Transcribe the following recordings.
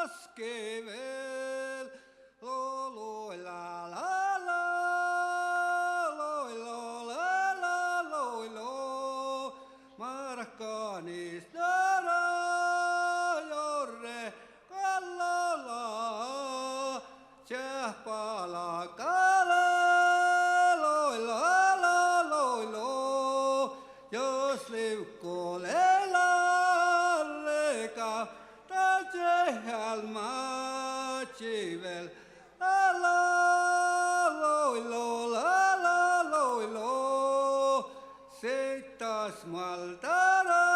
laskevel. Loi la la la, loi lo la la loi lo. Markkanis nara jorre kallala. Tjähpala kala, loi la la loi lo. Jos liukkoleella leka, tajehäl matsivel. La la loi lo, la la loi lo. Seitas maltara,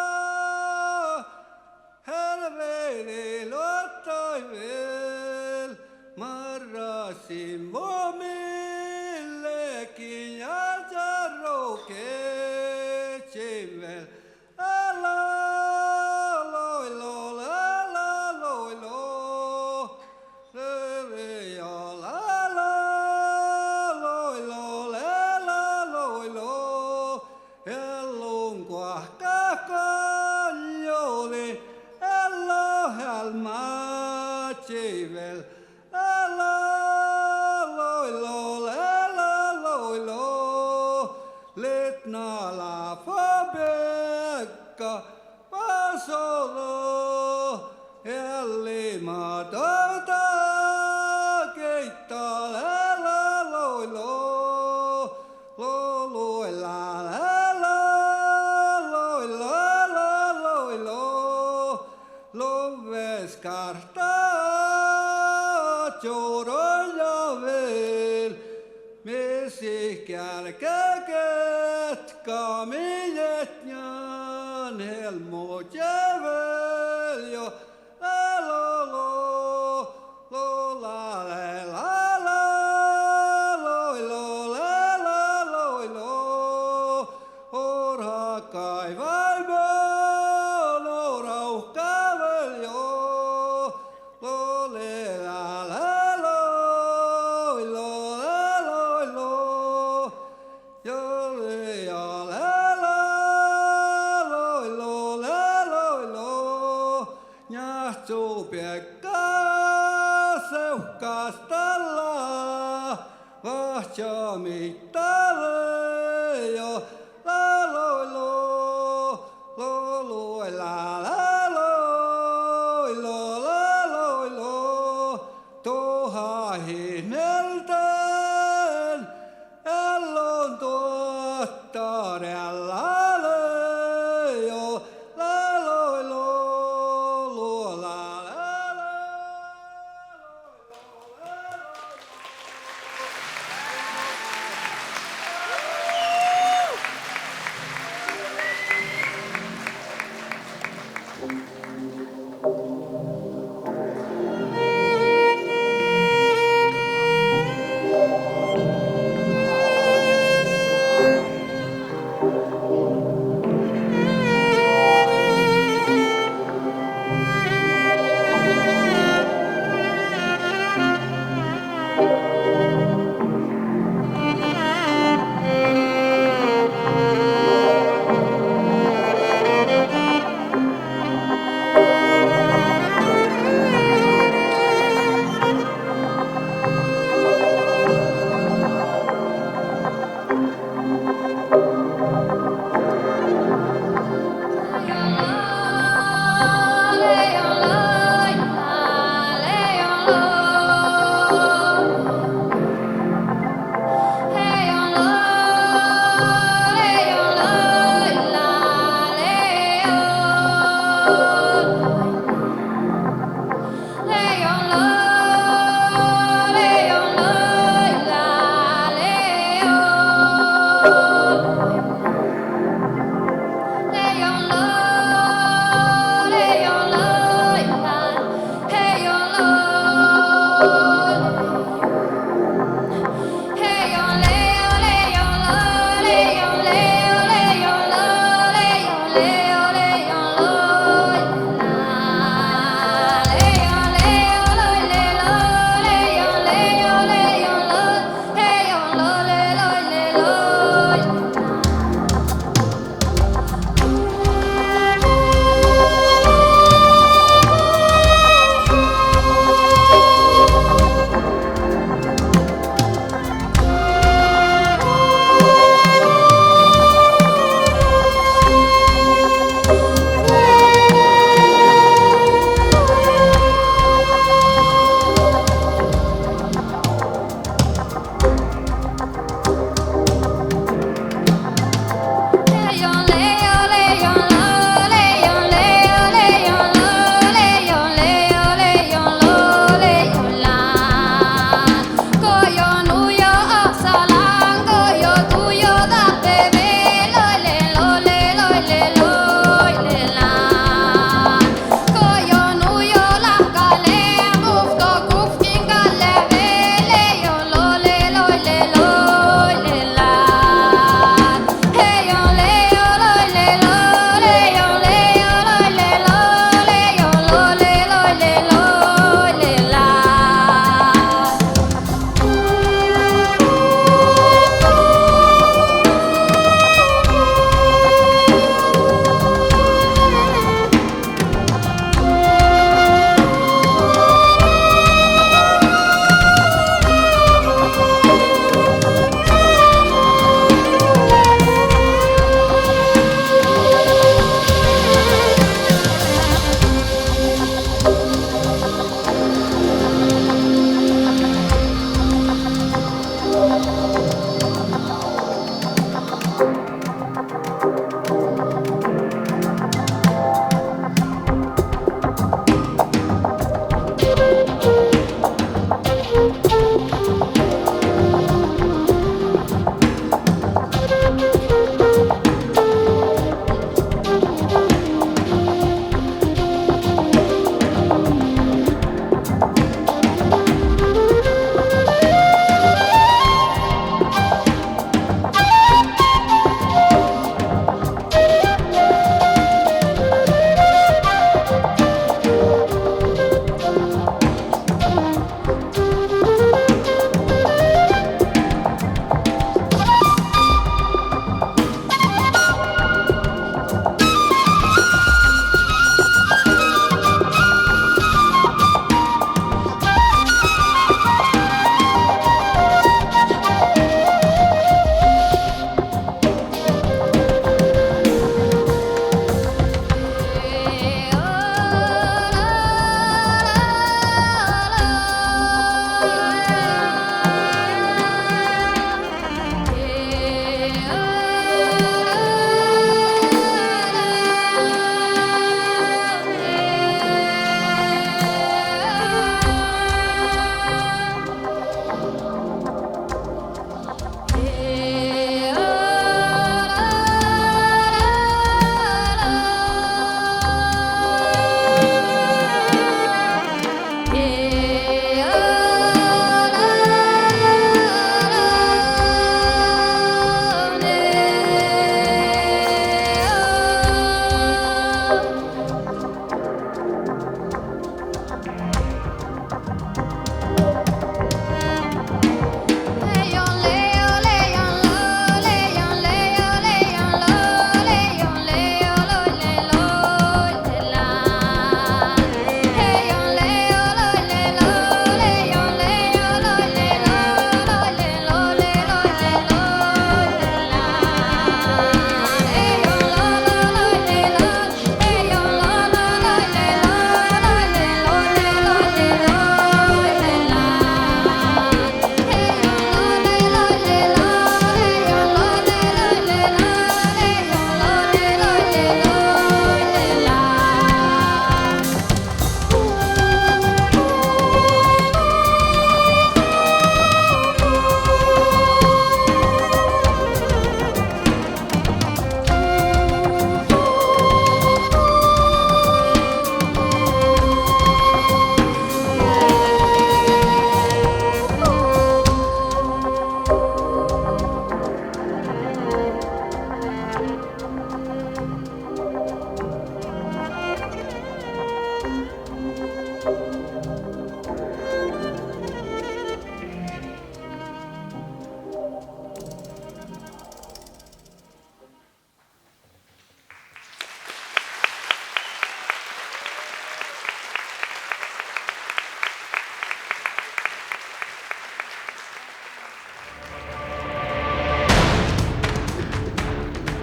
helveli lottaivel. Marrasin momillekin ja jarrouketsivel. La la loi lo, la la loi lo. Lövi jo la la loi lo, la la loi lo. Hellun kuahka kanjoli, hello helmatsivel. La la loi lo, la la loi lo. Letna la fabekka pasolo. Hellima toita keittaa la la loi lo. Lo loi la la la loi la la loi lo. Loves kartaa tjorojavel. Musihkkadáhpáhusa Jietnan helmo jävel jo. La lo lo, lo la la la la, loi lo la la loi lo. Orha kaivaivo, lo rauhkavel jo. Lo le la la loi lo la loi lo. Jo le ja la la loi lo la loi lo. Njahtsu piekka seuhkastalla, vahtsa mittale jo. La loi lo, lo loi la la loi lo la loi lo. Toha hihnelten, ellon tuottarella le jo. La loi lo, lo la la la.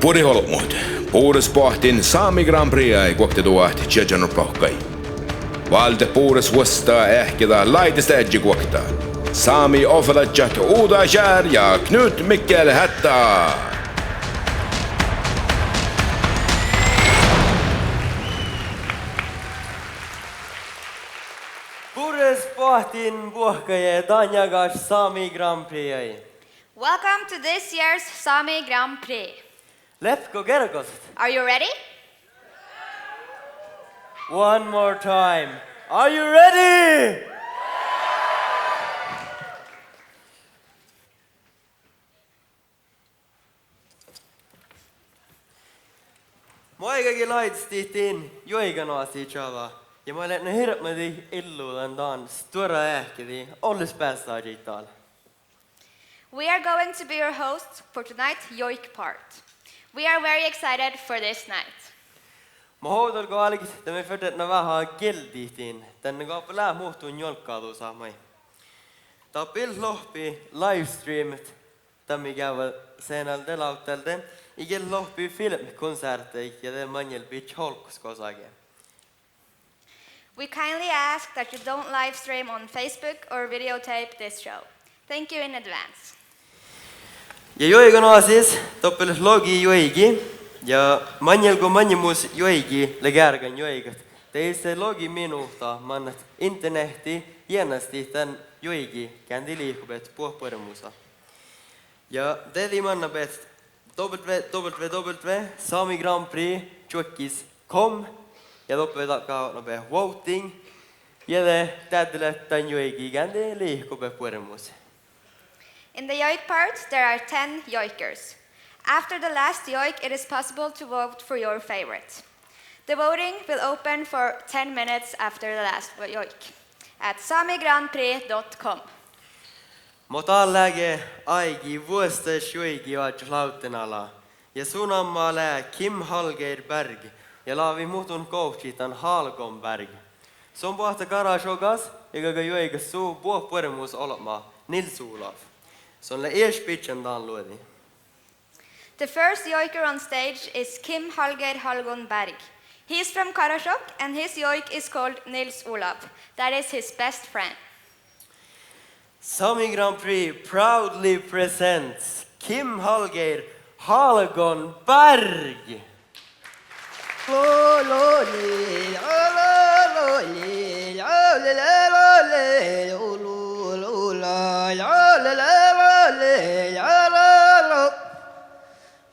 puriholmud. Bures boahtin Sámi Grand Prix Guovdageaidnu. Valde Bures vuostaa ehkida laitista Guovta. Sámi offerajat Uudajär ja Knut Mikkel Hætta. Bures boahtin boahtin Sámi Grand Prix. Welcome to this year's Sámi Grand Prix. Let's go get it. Are you ready? One more time. Are you ready? Mä kaikki laittiin Juoiganoassi chava. Ja mä olen hirveästi illuuden dan stora ähkidi olles päästäjit täällä. We are going to be your hosts for tonight's yoik part. We are very excited for this night. Mä hoidon koalikin, että me fyrtetään vähän gilditiin. Tänne kaupalää muuttuu njolkkaadu saamai. Tää lohpi livestreamit. Tämä käyvä senal delautelten. Igen lohpi filmkonserter ja det manjelpi cholkoskosage. We kindly ask that you don't live stream on Facebook or videotape this show. Thank you in advance. Ja Juoiganoassis toppel logi Juoigi ja manjelko manjemus Juoigi legärgan Juoigat. Teise logi minuuta mannat internetti jännästi tän Juoigi kändi liikubet puhpuoremusa. Ja dedi manna bet www.samigrandprix.com ja toppe takkaa nope voting ja det tädle tän Juoigi kändi liikubet puoremusa. In the yoik part, there are 10 yoikers. After the last yoik, it is possible to vote for your favorite. The voting will open for 10 minutes after the last yoik at samigrandprix.com. Mutta läge aigi vuostes Juoigi lautenala ja sunammaa Kim Hallgeir-Berg ja laavi muutun coachitan Halgonberg. Som pohta karashogas ja Juoigas suu puopuoremus olema Nils Olav. The first yoiker on stage is Kim Hallgeir-Berg. He is from Karasjok and his yoik is called Nils Olav. That is his best friend. Sámi Grand Prix proudly presents Kim Hallgeir-Berg.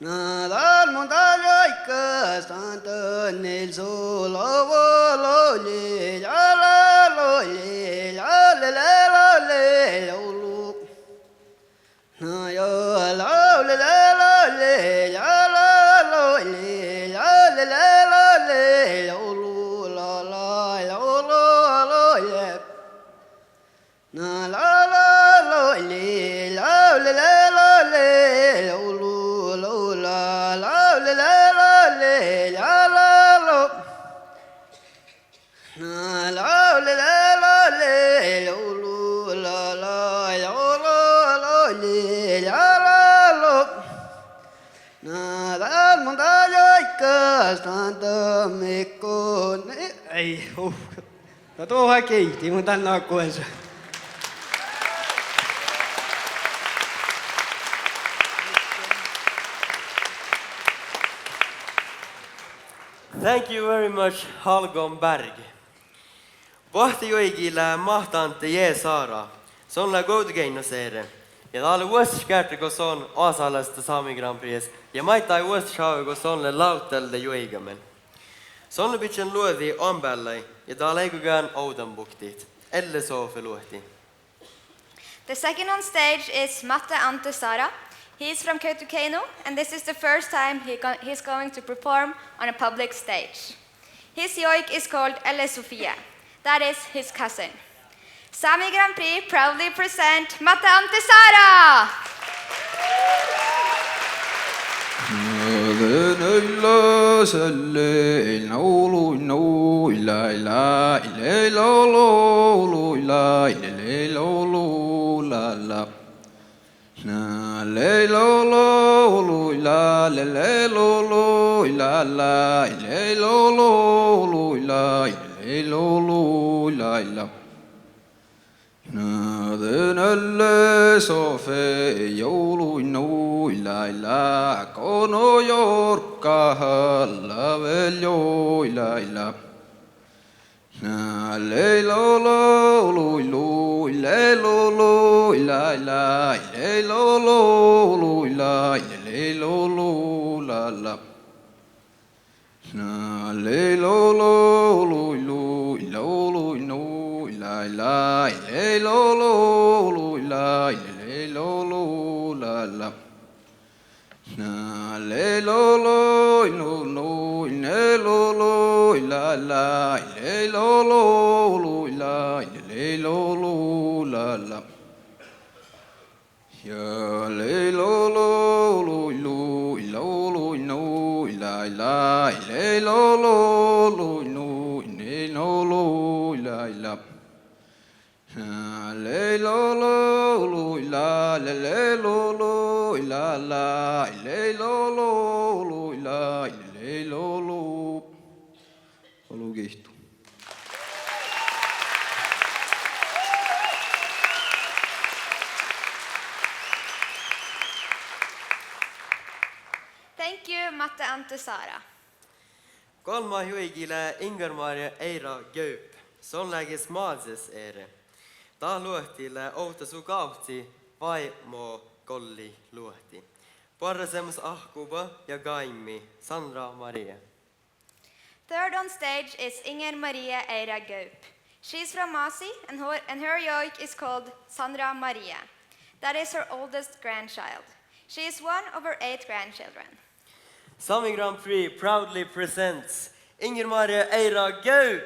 Nadal montañaica Santa Nils Olav Thank you very much, Hallgonberg. Vahti Juoigilla mahtante Jeesaara. Se on Guovdageaidnu. Ja täällä vuosiskäärti, kun se on Asalasta Sámi Grand Prix. Ja maittai vuosiskäärti, kun se on lautelde Juoigamen. Se on pitchen luodi ombällei. Ja täällä ei kukään oudanbuktit. Elle sofi luohti. The second on stage is Matti Sara. He is from Guovdageaidnu, and this is the first time he's going to perform on a public stage. His yoik is called Elle Sofia. That is his cousin. Sámi Grand Prix proudly present Matti Sara! le lo lo la le lo la le lo la le lo la na de le so fe yo no la kono yor ka la velio la na le lo le lo la le lo la le lo la na le lo no la le lo la le lo la na le lo no ne lo la le lo la le lo la ya le lo no la le lo no ne lo la le lo la le lo la le lo la le lo Guovdageaidnu. Thank you, Matti and Sara. Kolma Juoigile Ingermaria eira Gaup, sonläges maadses ere. Ta luohtille outa su kaupti vai mo kolli luohti. Parrasemus ahkuba ja gaimmi Sandra Maria. Third on stage is Inger Maria Eira Gaup. She's from Masi and her yoik is called Sandra Maria. That is her oldest grandchild. She is one of her 8 grandchildren. Sámi Grand Prix proudly presents Inger Maria Eira Gaup.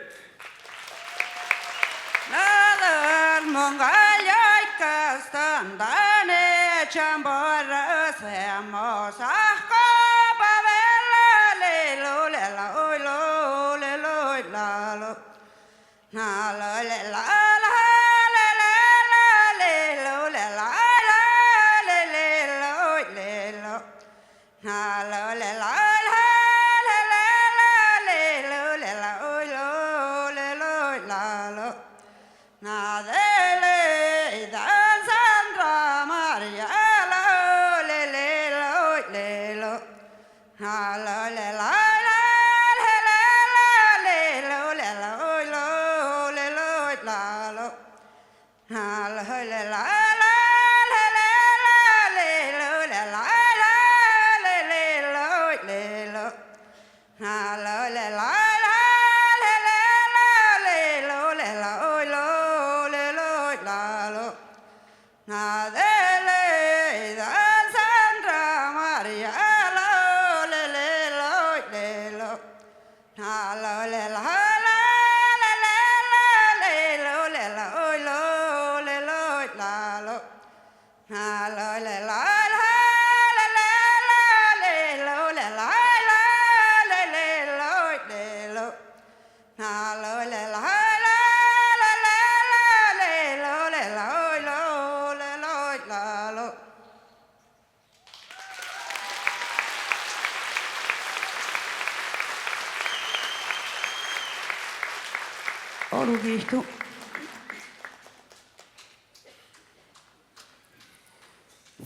Nadal mongaljaika standane chambara semos ahkoba vela lelo lela oilo lelo lalo nalo lela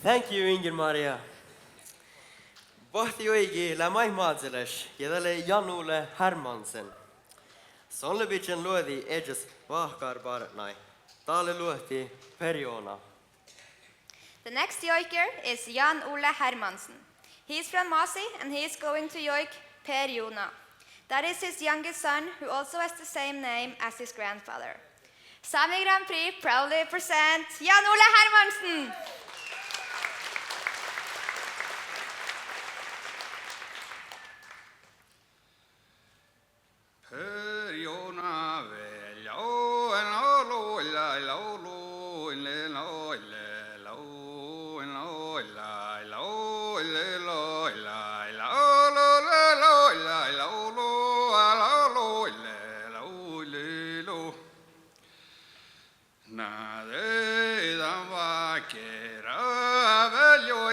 Thank you, Inger Maria. Boahtin Juoigi la maihmaadseles ja tälle Janule Hermansen. Sonlebitsen luodi edges vahkarbarnai. Taale luoti perjona. The next yoiker is Jan Ole Hermansen. He is from Masi and he is going to yoik Per Jona. That is his youngest son who also has the same name as his grandfather. Sámi Grand Prix proudly present Jan Ole Hermansen. Valio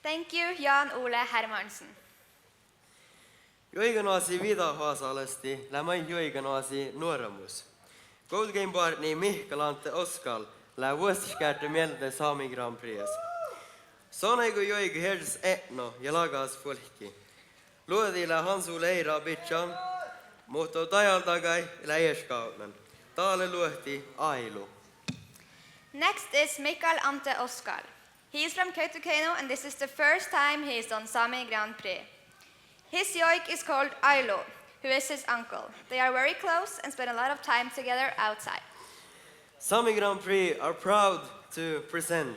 Thank you, Jan Ole Hermansen. Juoiganoassi vidahaasalasti lämai Juoiganoassi nuoramus. Guovdageaidnu Mihkelante Oskal lä vuosiskärte mieltä Sámi Grand Prix. Sonaigu Juoiganoassi ja lagas folkki. Luodilla Hansu Leira Bitchan, mutta tajaltagai läjeskauden. Taale luohti ailu. Next is Mikael Ante Oskal. He is from Kautokeino and this is the first time he is on Sámi Grand Prix. His yoik is called Ailo, who is his uncle. They are very close and spend a lot of time together outside. Sámi Grand Prix are proud to present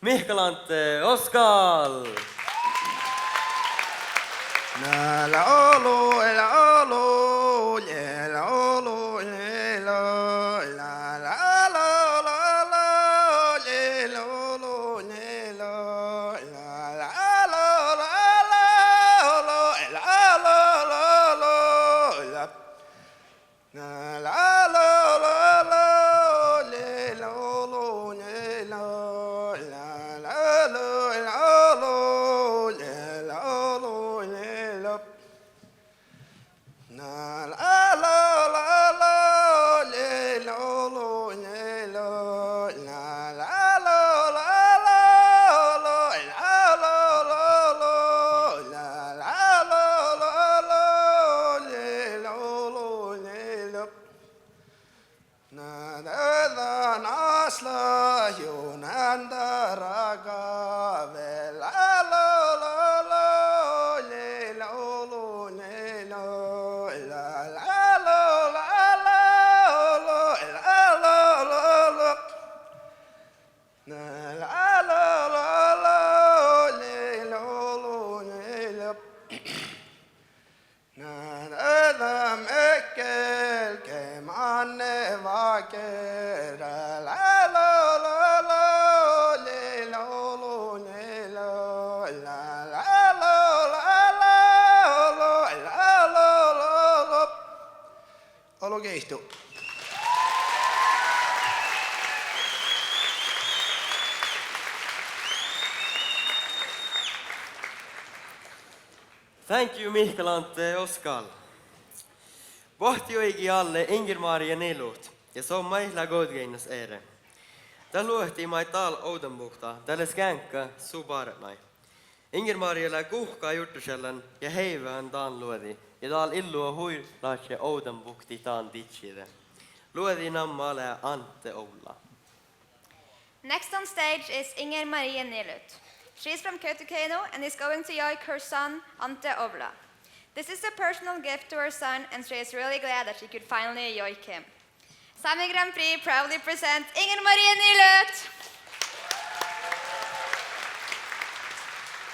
Mikael Ante Oskal. La la olo, la olo, la olo, la la la la la la, la olo, la la la la Thank you, Mikael Ante Oskal. Vahti oigi alle Ingermaari ja Nelut, ja sommai la Guovdageaidnus ere. Ta luohti mai taal Oudenbukta, tälle skänkä subaratnai. Ingermaari la kuhkaa juttusellen ja heivähän taan luodi, ja taal illua huilaatse Oudenbukti taan titside. Luodi nammaale Ante Oula. Next on stage is Inger Maria Nelut. She is from Kautokeino and is going to yoik her son, Ante Oula. This is a personal gift to her son and she is really glad that she could finally yoik him. Sámi Grand Prix proudly presents Inger Maria Nelut!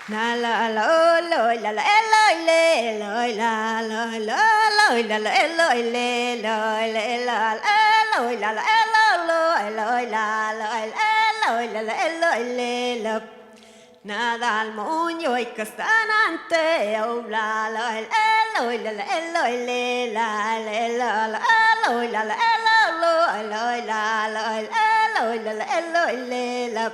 La la la la la la la la la la la la la la Nadal mun joikastaan ante la la eloi la la eloi le la la la eloi la la eloi la la eloi la la eloi le la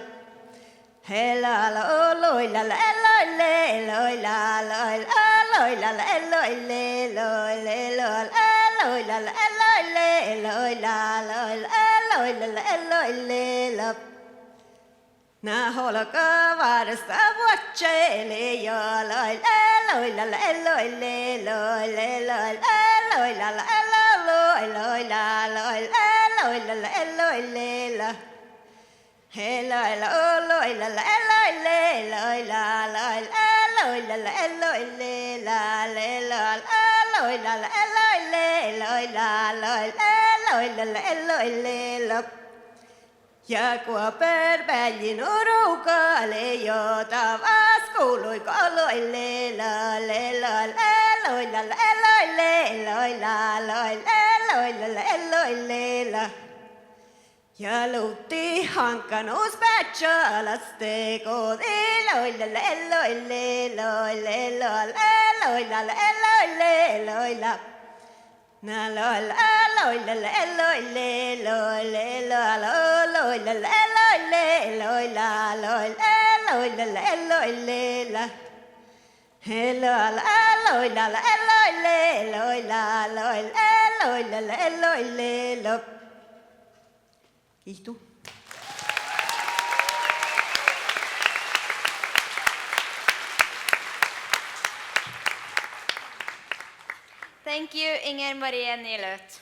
hela la eloi la la eloi le eloi la la eloi la la eloi le le la eloi la la eloi le eloi la la eloi la la eloi le la na hola kavarsta vuotsele ja la eloi la la eloi le la eloi la la eloi la la eloi la la eloi le la eloi la eloi la la eloi le eloi la la eloi la la eloi le la eloi la la eloi le eloi la la eloi la la eloi le la ja kun perväljin urukalle, jota vaskuului koloi la eloi la eloi la ja luutti hankan uuspätsalaste kodi eloi la eloi la na la eloi la eloi le eloi la eloi la eloi la eloi le la eloi la eloi le eloi la eloi le la Istu. Thank you, Inger Marie Nilöt.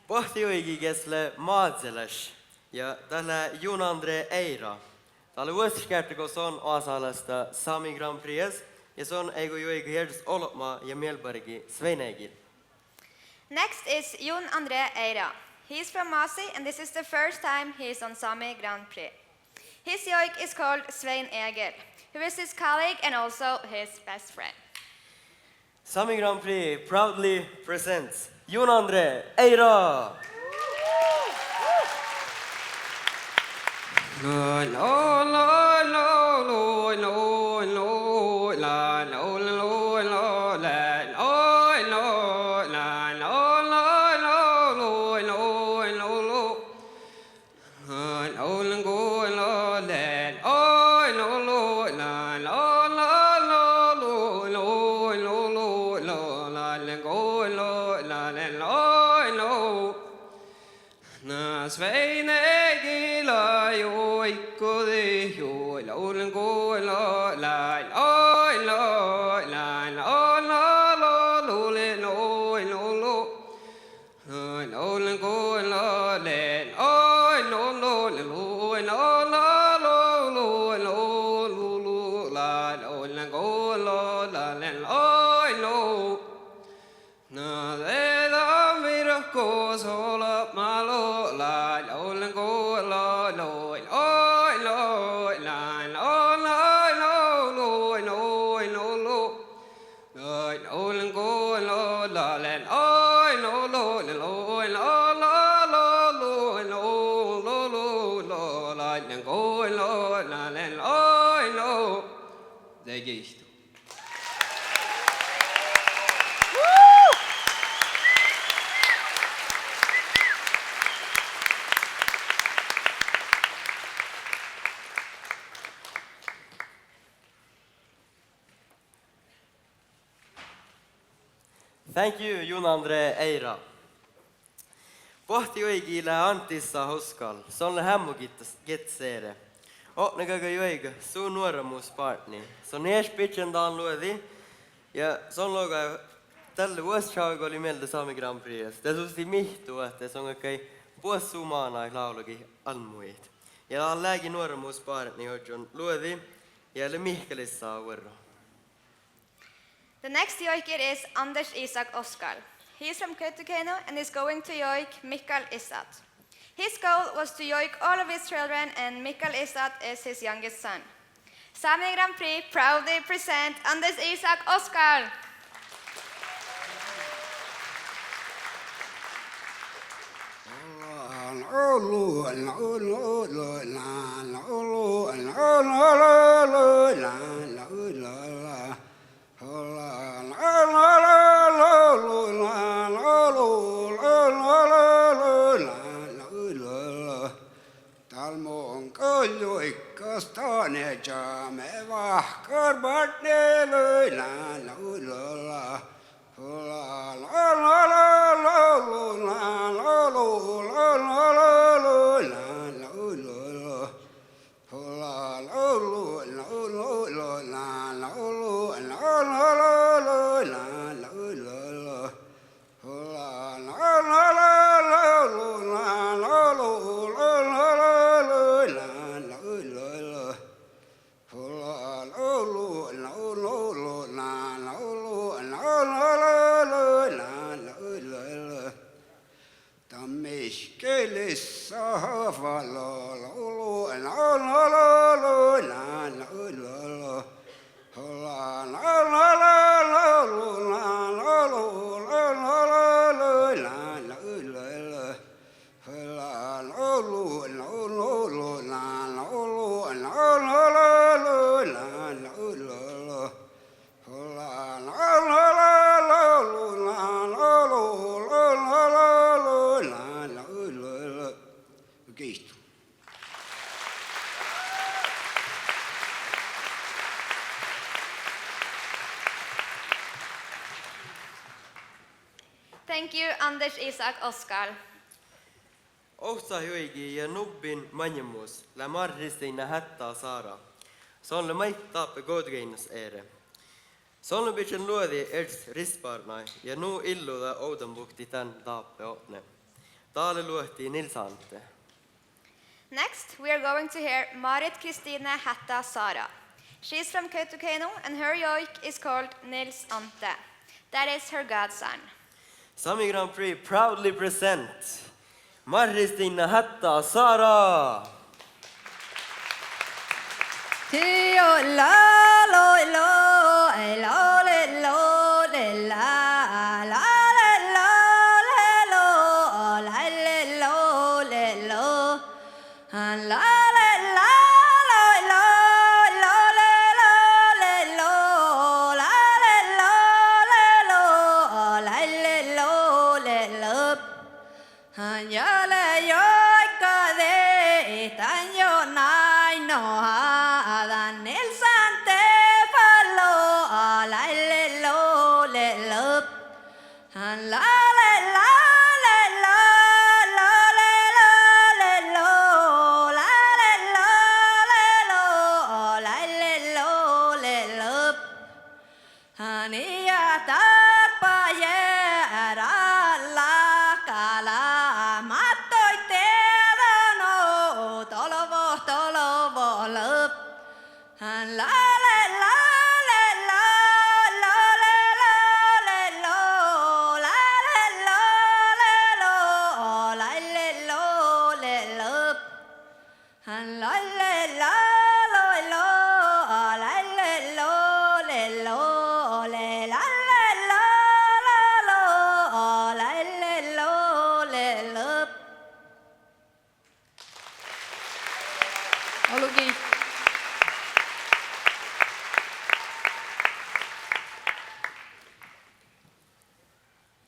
Boahtin maadselas ja tällä Junandre Eira. Tällä vuosikertakos on osalasta Sámi Grand Prix ja se on Juoiganoassi olotma ja mielbargi Sveinegil. Next is Jon André Eira. He's from Masi, and this is the first time he's on Sámi Grand Prix. His yoik is called Svein, who is his colleague and also his best friend. Sámi Grand Prix proudly presents Junandre Eira. Svein gila joikko de joila olen gola la oi la la la la la lo le no no lo olen gola le oi no no le lo la la lo lo lo lo la olen gola la le oi no na de da mira cosa malo Gietna. Thank you, Junandre Eira. Boahtin antissa hoskal, sonne hämmugitseere. Otnekaga joiga, suun nuoramus partni. Se on pitchen daan luodi. Ja se on loga tälle vuositsaavaga oli mieltä Sámi Grand Prix. Te suusti mihtua, että se on kaikki puosumaana laulugi almuit. Ja täällä lääki nuoramus partni, on luodi. Ja oli mihkelissa vuoro. The next joiker is Anders Isak Oskar. He is from Kautokeino and is going to joik Mikael Isat. His goal was to yoik all of his children, and Mikael Isat is his youngest son. Sámi Grand Prix proudly present Anders Isak Oskar. la Talmon koljuikkastane jame vahkar bartne löila laulala. La la la la la la la la Thank you, Anders Isak Oskar. Ohsa Juoigi ja nubbin manjemus, la marristina Hætta saara. Sonle maik taape Guovdageaidnus eere. Sonle bitchen luodi erts risparnai ja nu illuda oudanbukti tän taape opne. Taale luohti nilsante. Next, we are going to hear Marit Kristine Hætta Sara. She's from Kautokeino and her yoik is called Nils Ante. That is her godson. Sámi Grand Prix proudly present Marristina Hætta Sara. Tio la lo lo lo le lo le la la le lo le lo la le lo le lo la le la lo lo lo le lo le lo la le lo le lo la le lo le lo ya le yo cade tan yo nai no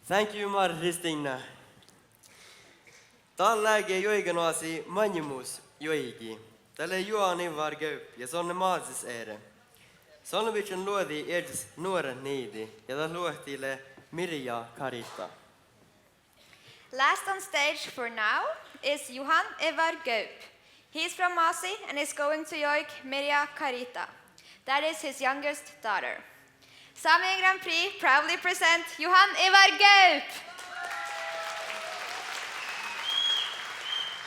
Thank you, Marristina. Tal läge Juoiganoassi manjemus Juoigi. Tälle juoni var gaup ja sonne maasis eere. Sonne bitchen luodi erds nuoren niidi ja ta luohtile Mirja Karita. Last on stage for now is Johan Ivar Gaup. He's from Masi and is going to yoik Mirja Karita. That is his youngest daughter. Sámi Grand Prix proudly present Johan Ivar Gaup.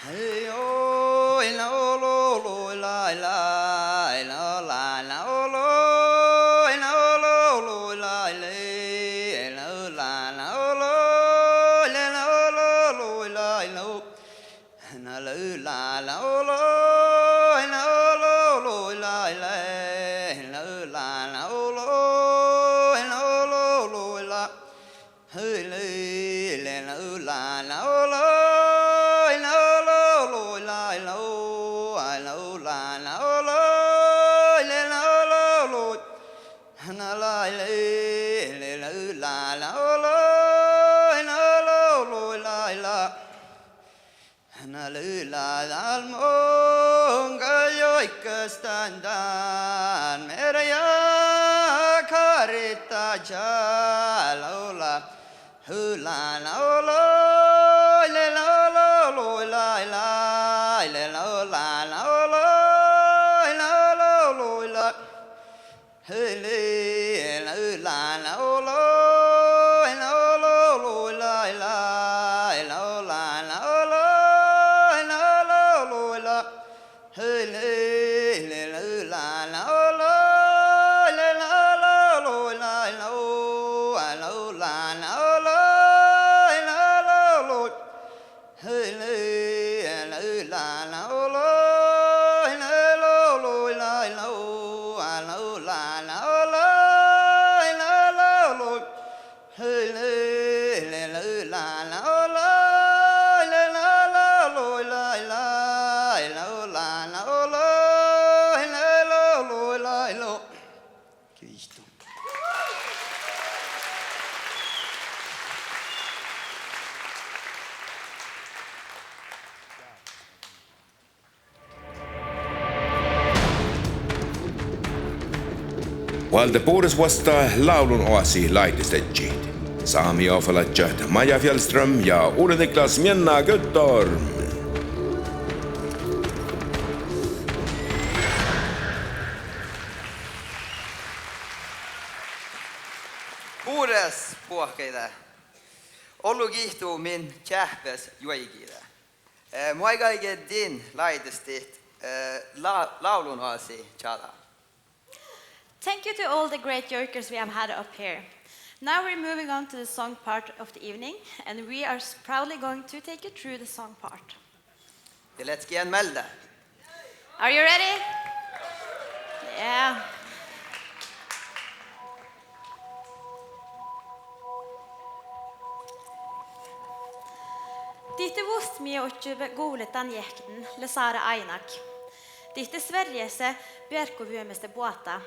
Hey oh, la lo lo la la la la la lo la lo lo la la la la lo la lo la lo na la la lo la la la joikkastandan merja karita jalola hula laolo le laolo la la le laola laolo la hele la laolo Valde Bures vasta Lávlunoassi Lætisteaddjit. Sámi Austrud, Maja Fjällström ja Ole Niklas Mjenna Göttorm. Bures puhkeita. Ollu kiihtuu min kähpäs juoigida. Muoiganoassi Lætisteaddjit Lávlunoassi chala. Thank you to all the great jokers we have had up here. Now we're moving on to the song part of the evening, and we are proudly going to take you through the song part. Let's get melda. Are you ready? Yeah. Dette vust mi otjuve Guodageaidnu le saara ainak. Dette Sveriese Bjerkovuemeste boahta.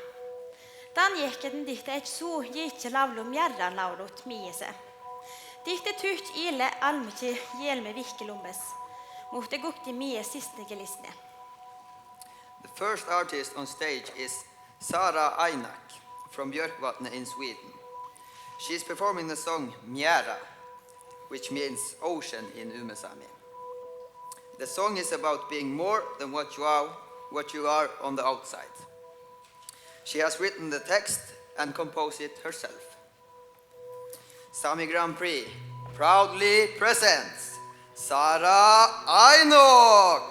Geahččat dihte et so Jietna Lavlunoassi laulut miese. Dihte tuht ile almiti jelme vihkelumbes. Muhte gukti mie sistnegelisne. The first artist on stage is Sara Ainak from Björkvatne in Sweden. She is performing the song Eará, which means ocean in Umesami. The song is about being more than what you are on the outside. She has written the text and composed it herself. Sámi Grand Prix proudly presents Sara Ainak.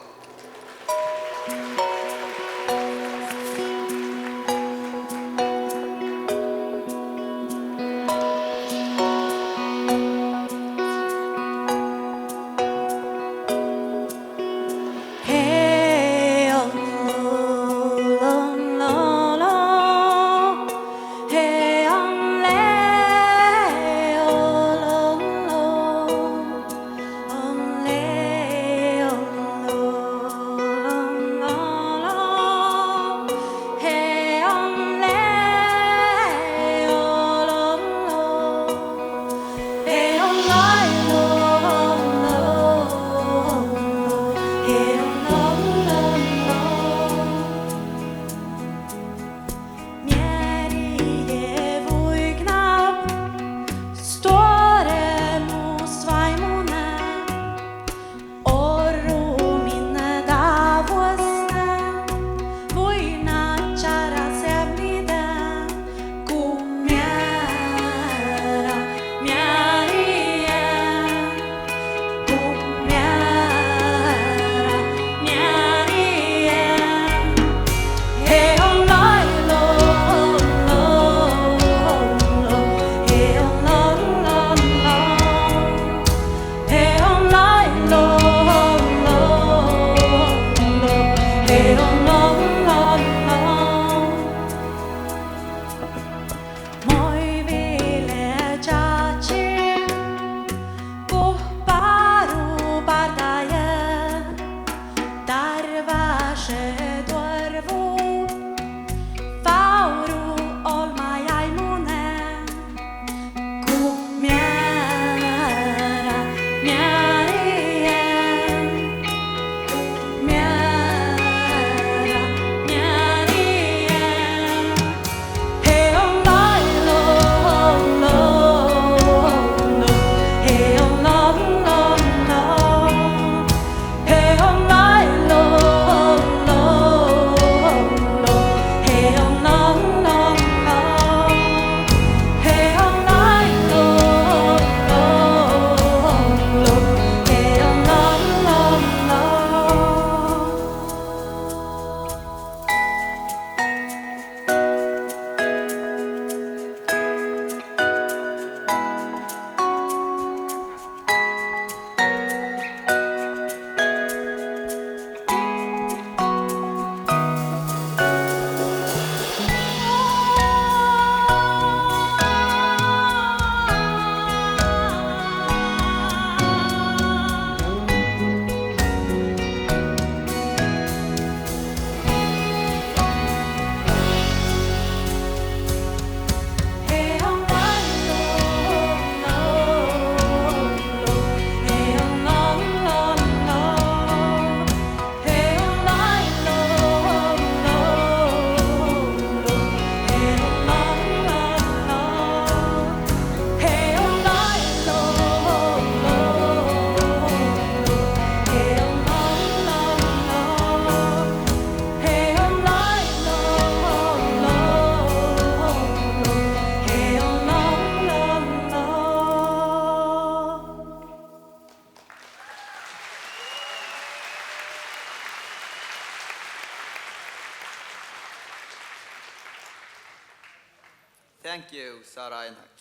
Thank you, Sarainak.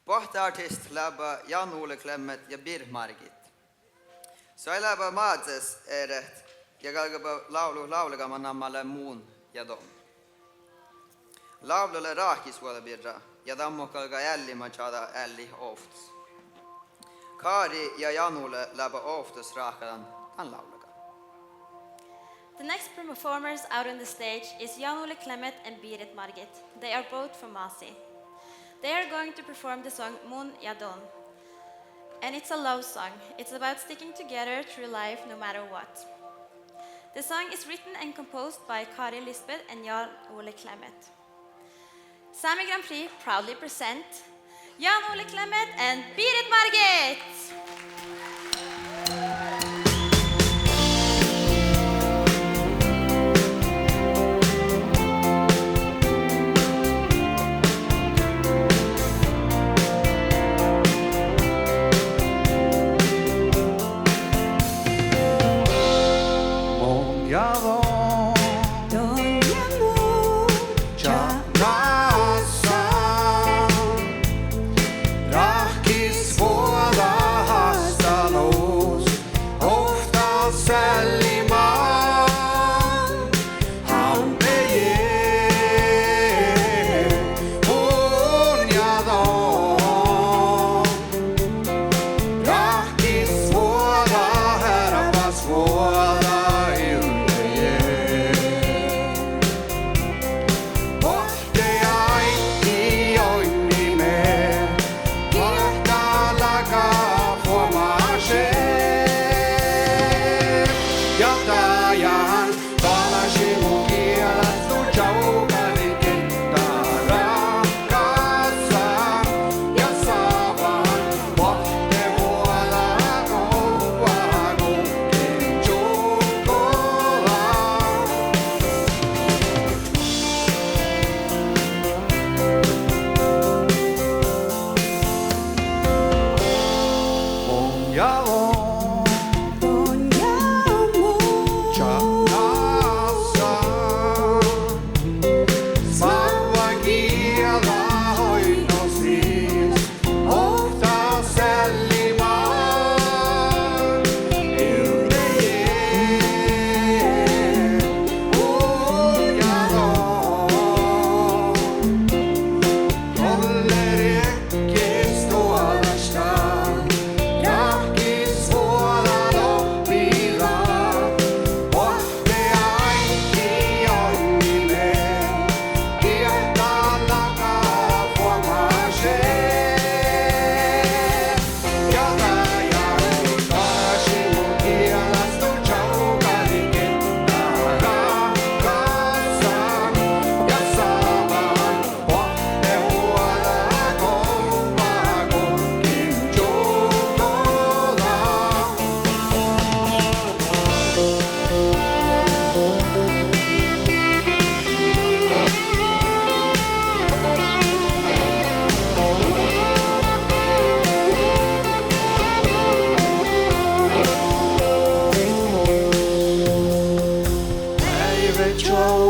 Pohta-artist läbä Jan-Ole Klemmet ja Birmargit. Sai läbä maatses eret ja kalkapa laulagaman nammalle muun ja dom. Laululle raakisuola birra ja dammo kalka älli machada älli ofts. Kari ja Jan-Ole läbä oftus raakadan an laulaga. The next performers out on the stage is Jan-Ole Klemmet and Berit Margit. They are both from Masi. They are going to perform the song Mun Yadon. And it's a love song. It's about sticking together through life no matter what. The song is written and composed by Kari Lisbeth and Jan-Ole Klemmet. Sámi Grand Prix proudly present Jan-Ole Klemmet and Berit Margit!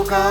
God.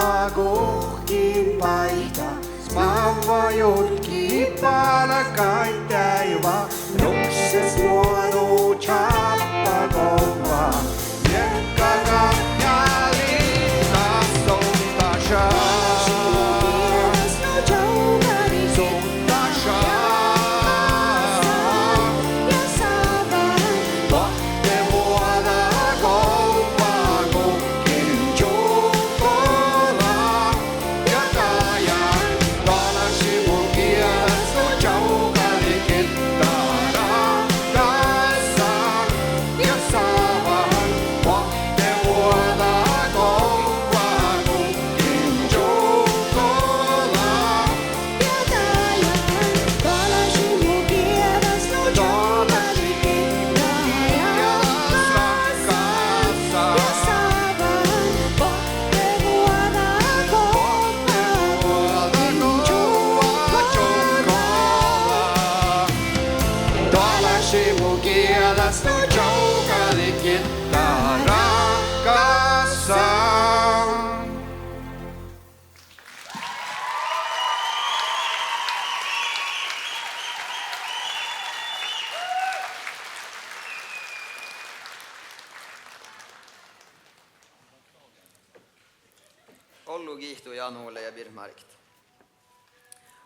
Ollu kiihtuu Janulle ja Birmarkt.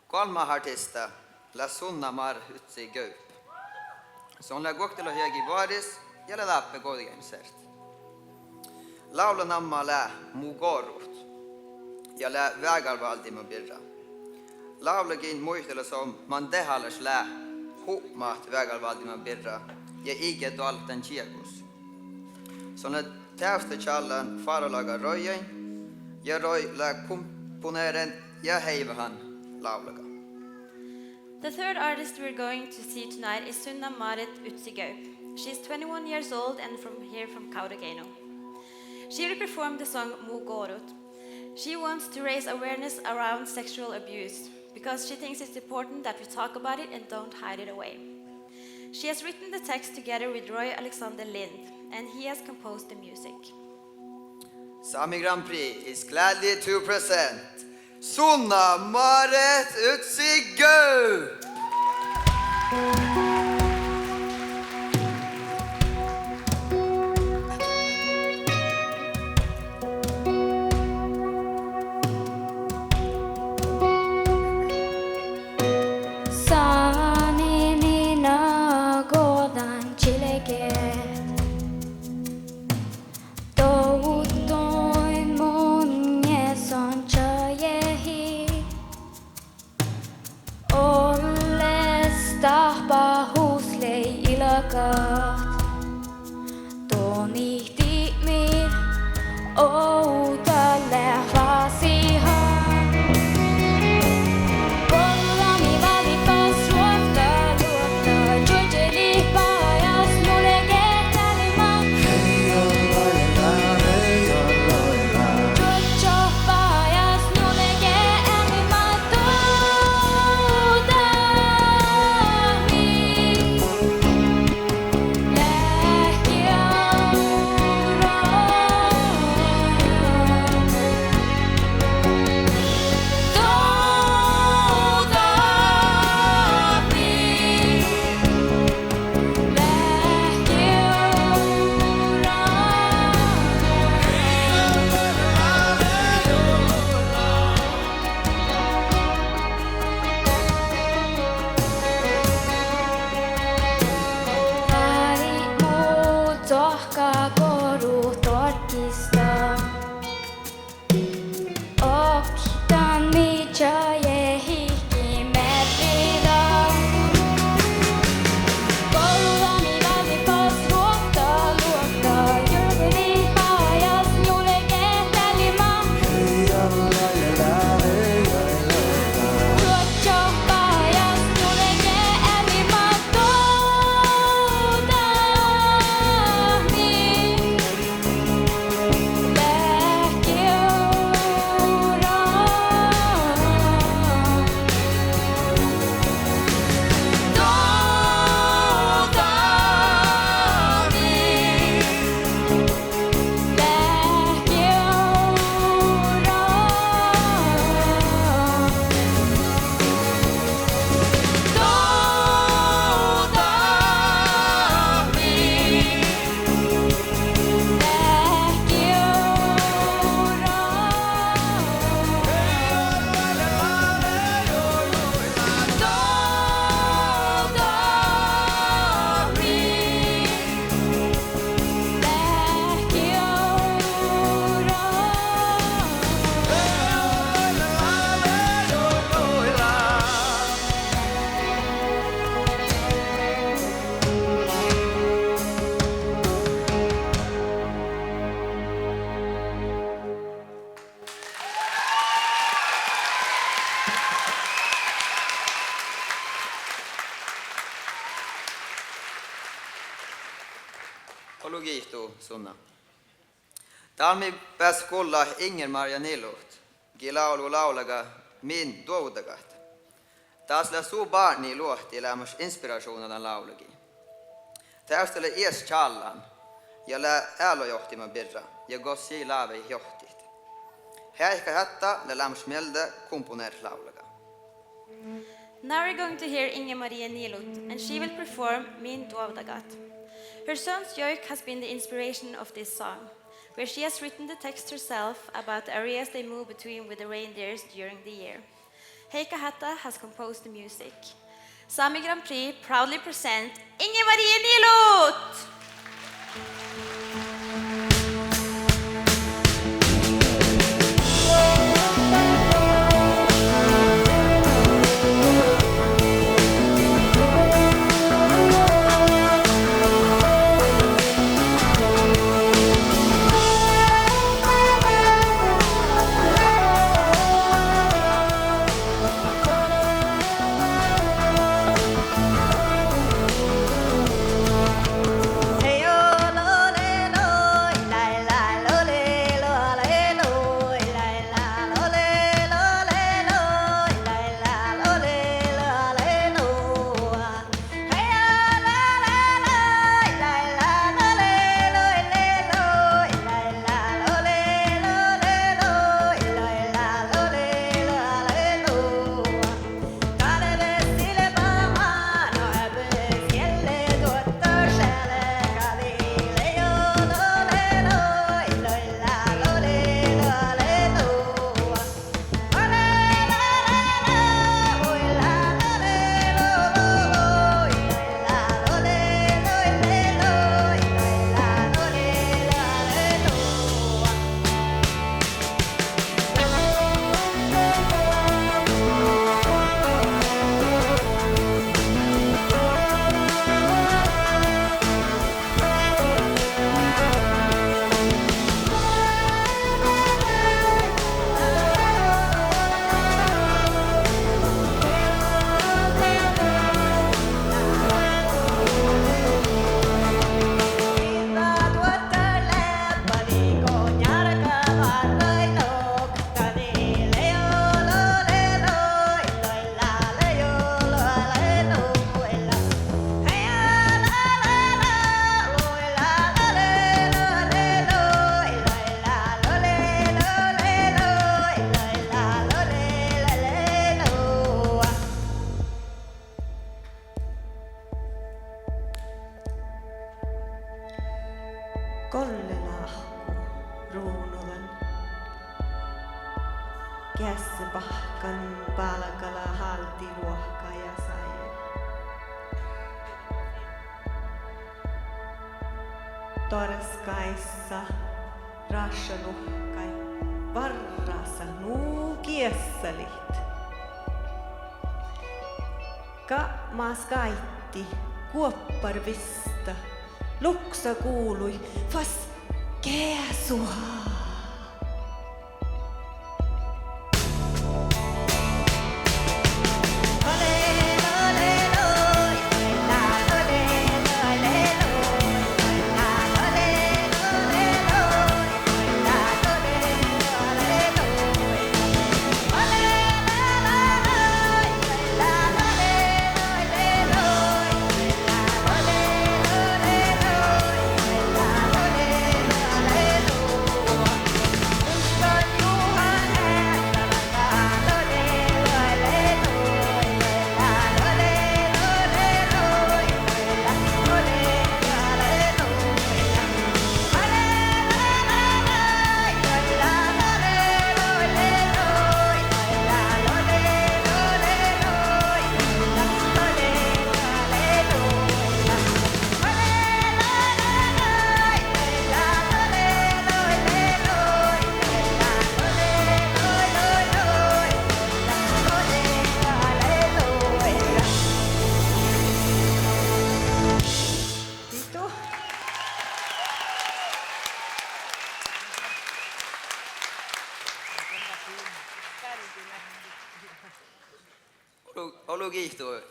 Kolma artista la Sunnamar utsi Gaup. Som la Guoktelo Hiegi Varis ja la Lappe Guovdageaidnu. Lávlunoassi la Mugorut ja la vägarvaldimu birra. Laulagin muistella som Manndal la humaat vägarvaldimu birra ja ige tuoltan tjiekus. Som la täystä challan farolaga rojain ja roi la kumpuneren ja heivahan laulaga. The third artist we're going to see tonight is Sunnamar utsi Gaup. She's 21 years old and from Guovdageaidnu. She will perform the song Mugorut. She wants to raise awareness around sexual abuse because she thinks it's important that we talk about it and don't hide it away. She has written the text together with Roy Alexander Lind, and he has composed the music. Sámi Grand Prix is gladly to present Sunnamar utsi Gaup. Sunna. Talmi pääs kuulla Ingemar ja Nilut, gilaulu laulaga min Guovdageaidnu. Taas la suu barni luohti lämmäs inspirationerna laulagi. Täystele ies challan ja la äälojohtima birra ja gossi laavei johtit. Hätta la lämmäs melde komponer laulaga. Now we're going to hear Inge-Marie Nilut, and she will perform Min Guovdageaidnu. Her son's yoik has been the inspiration of this song. where she has written the text herself about the areas they move between with the reindeers during the year. Hætta has composed the music. Sámi Grand Prix proudly present Inge-Marie Nilot! Torskaissa rassanuhkai varrassa nuukiesselit. Ka maas kaitti kuopparvista. Luksa kuului fas geahččat.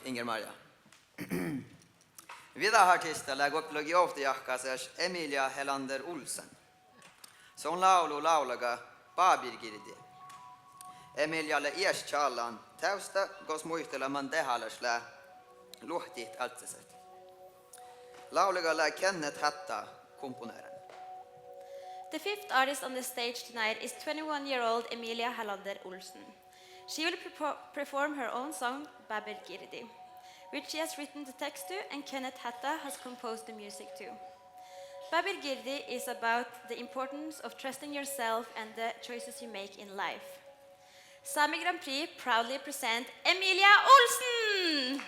Inger-Maria. Videoartistilla Guovdageaidnu Emilia Helander Olsen. Se on laulaga Báktehárji. Emilialle iäschallan täystä, kos muistelemaan tehallasla luhtit altseset. Laulagalla Hætta komponeren. The fifth artist on the stage tonight is 21-year-old Emilia Helander Olsen. She will perform her own song, Báktehárji, which she has written the text to and Hætta has composed the music to. Babirgirdi is about the importance of trusting yourself and the choices you make in life. Sámi Grand Prix proudly present Emilia Olsen!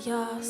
Bye.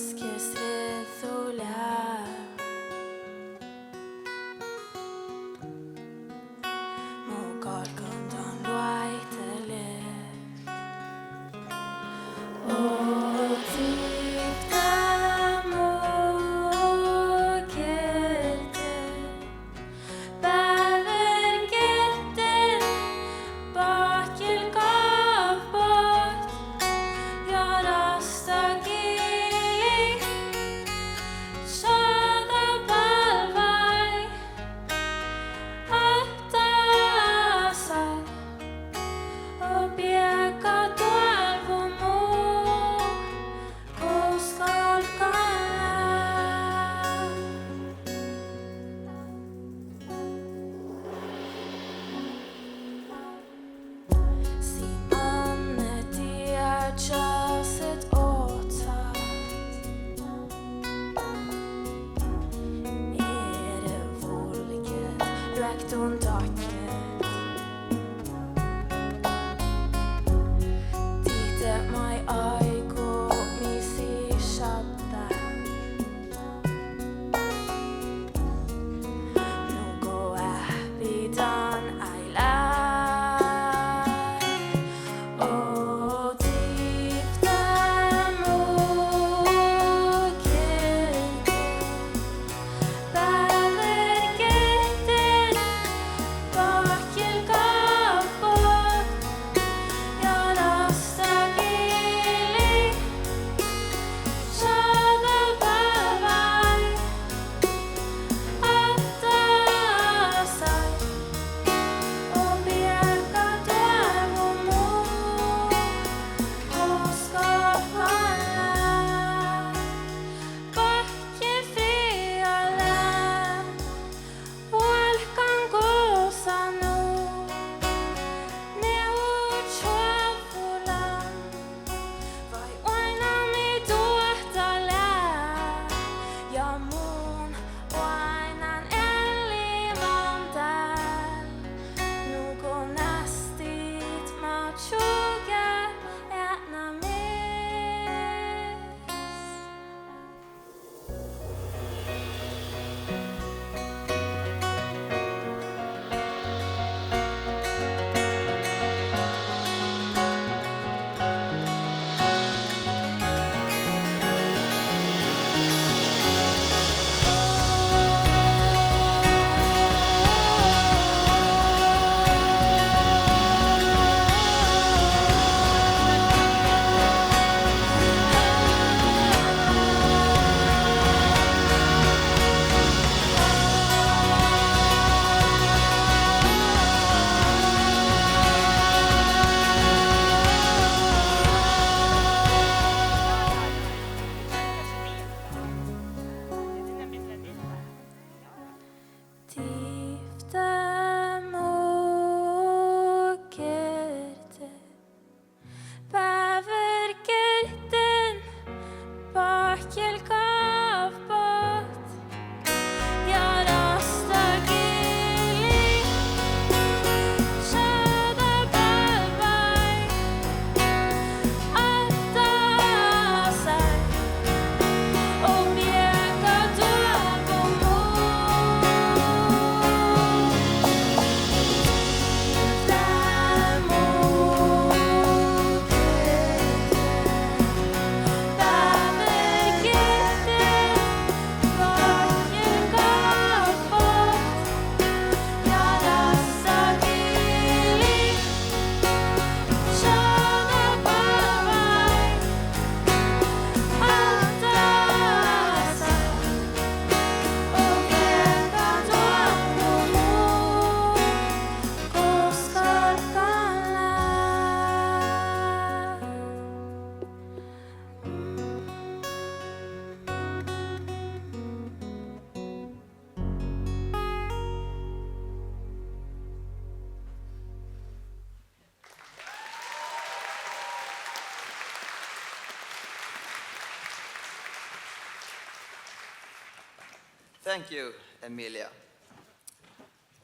Thank you, Emilia.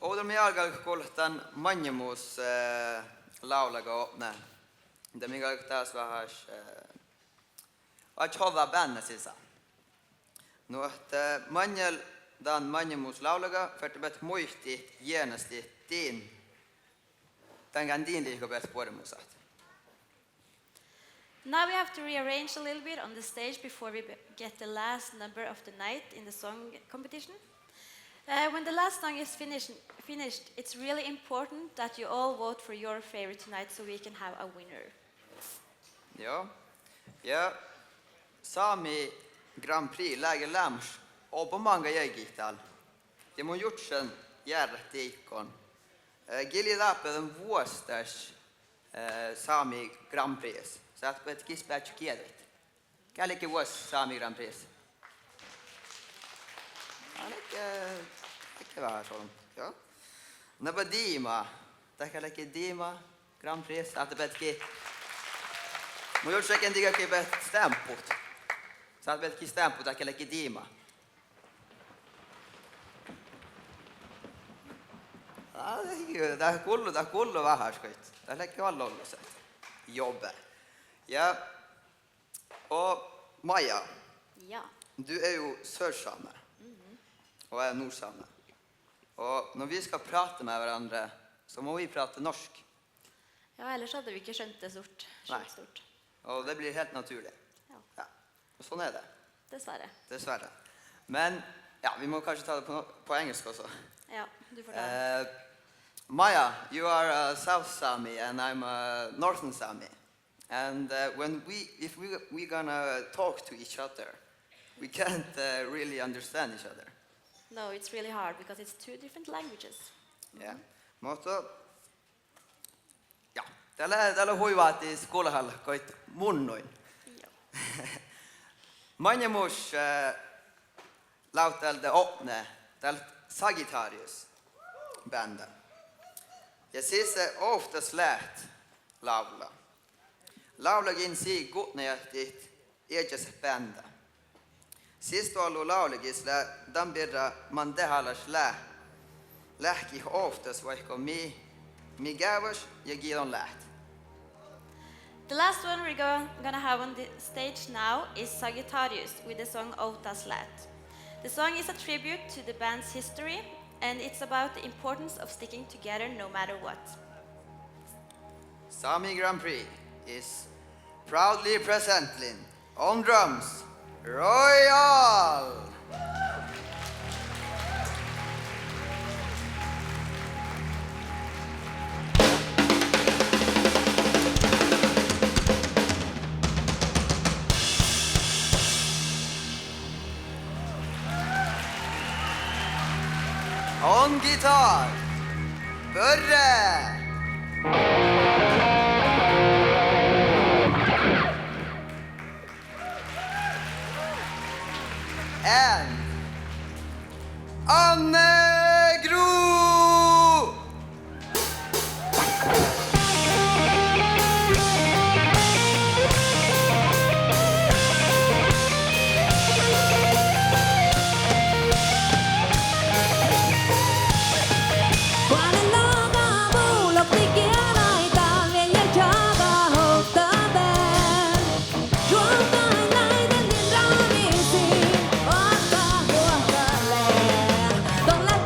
Olemme alkaa kohtaan manjemus laulaga opne. Det mikä taas vähän att hålla bända sisa. Nu att manjel dan manjemus laulaga för att bet muisti genasti tin. Tänkan din liika bet puodemusat. Now we have to rearrange a little bit on the stage before we get the last number of the night in the song competition. When the last song is finished, it's really important that you all vote for your favorite tonight so we can have a winner. Ja. Ja. Sámi Grand Prix läger läms och på många jägital. Det må gjort sen järret ikon. Gillidappe den vuosters Sámi Grand Prix. Så att på ett kispatch kiedit. Källikki vuos Sámi Grand Prix. Ikke vähän sån. Ja. Näpä diima. Täkällikki diima Grand Prix. Att det ki. Må gjort säkert digga ki bet stamput. Så att bet ki stamput täkällikki diima. Det är kullu vähän skit. Det lägger alla olla så. Jobbe. Ja. Och Maja. Ja. Du är ju sörsame. Och jag är nordsame. Och när vi ska prata med varandra så må vi prata norsk. Ja, ellers hadde vi ikke skjønt det stort. Och det blir helt naturligt. Ja. Och sån är det. Dessverre. Men ja, vi må kanske ta det på engelska också. Ja, du får ta. Maja, you are a South Sami and I'm a Northern Sami. And if we're gonna talk to each other, we can't really understand each other. No, it's really hard because it's two different languages. Yeah. Mutta ja, täällä huivaati skolahalla koit munnoin. Ja. Manjemus lautelde opne tällä Sagittarius bända. Ja siis se oftast lät laula. Laulagin sii Guovdageaidnut edes bända. Siis tuollu laulagis lä dambirra Manndal lähki oftast vaikka mi gavas ja gilon läht. The last one we're gonna have on the stage now is Sagittarius with the song Outas Lät. The song is a tribute to the band's history and it's about the importance of sticking together no matter what. Sámi Grand Prix is proudly presenting on drums Royal. On guitar, Bures. And Annegro. Don't let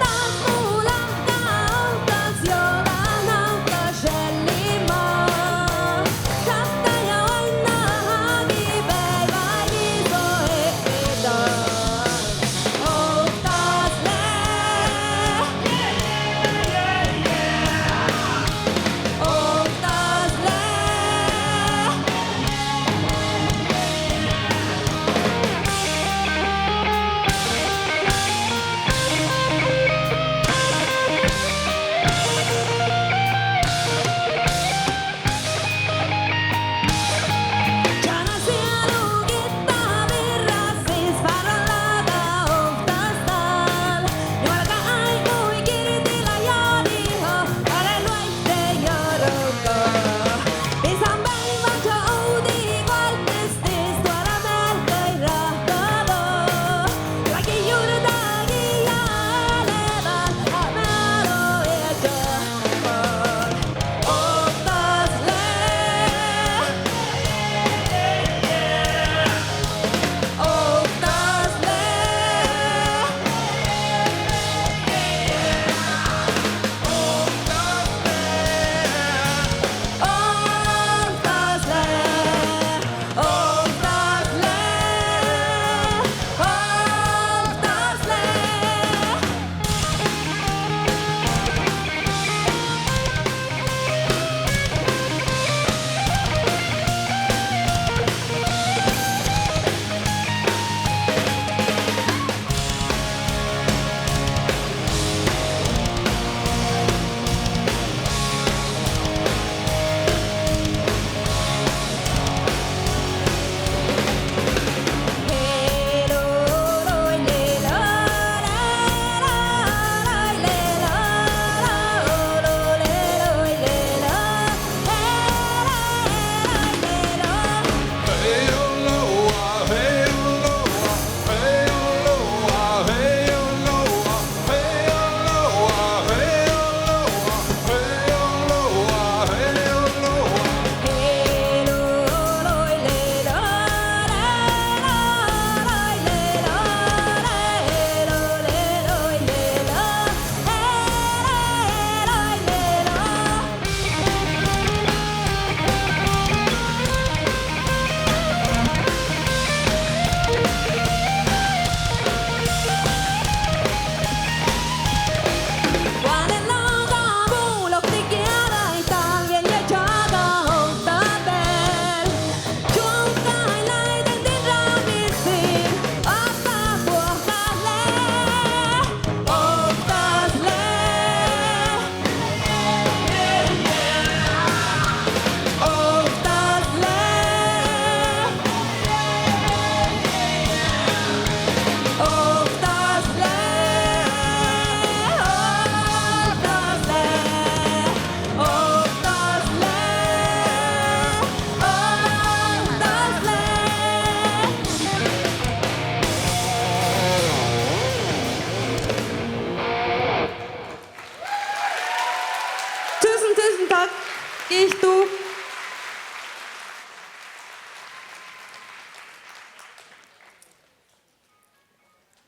Kihtuu.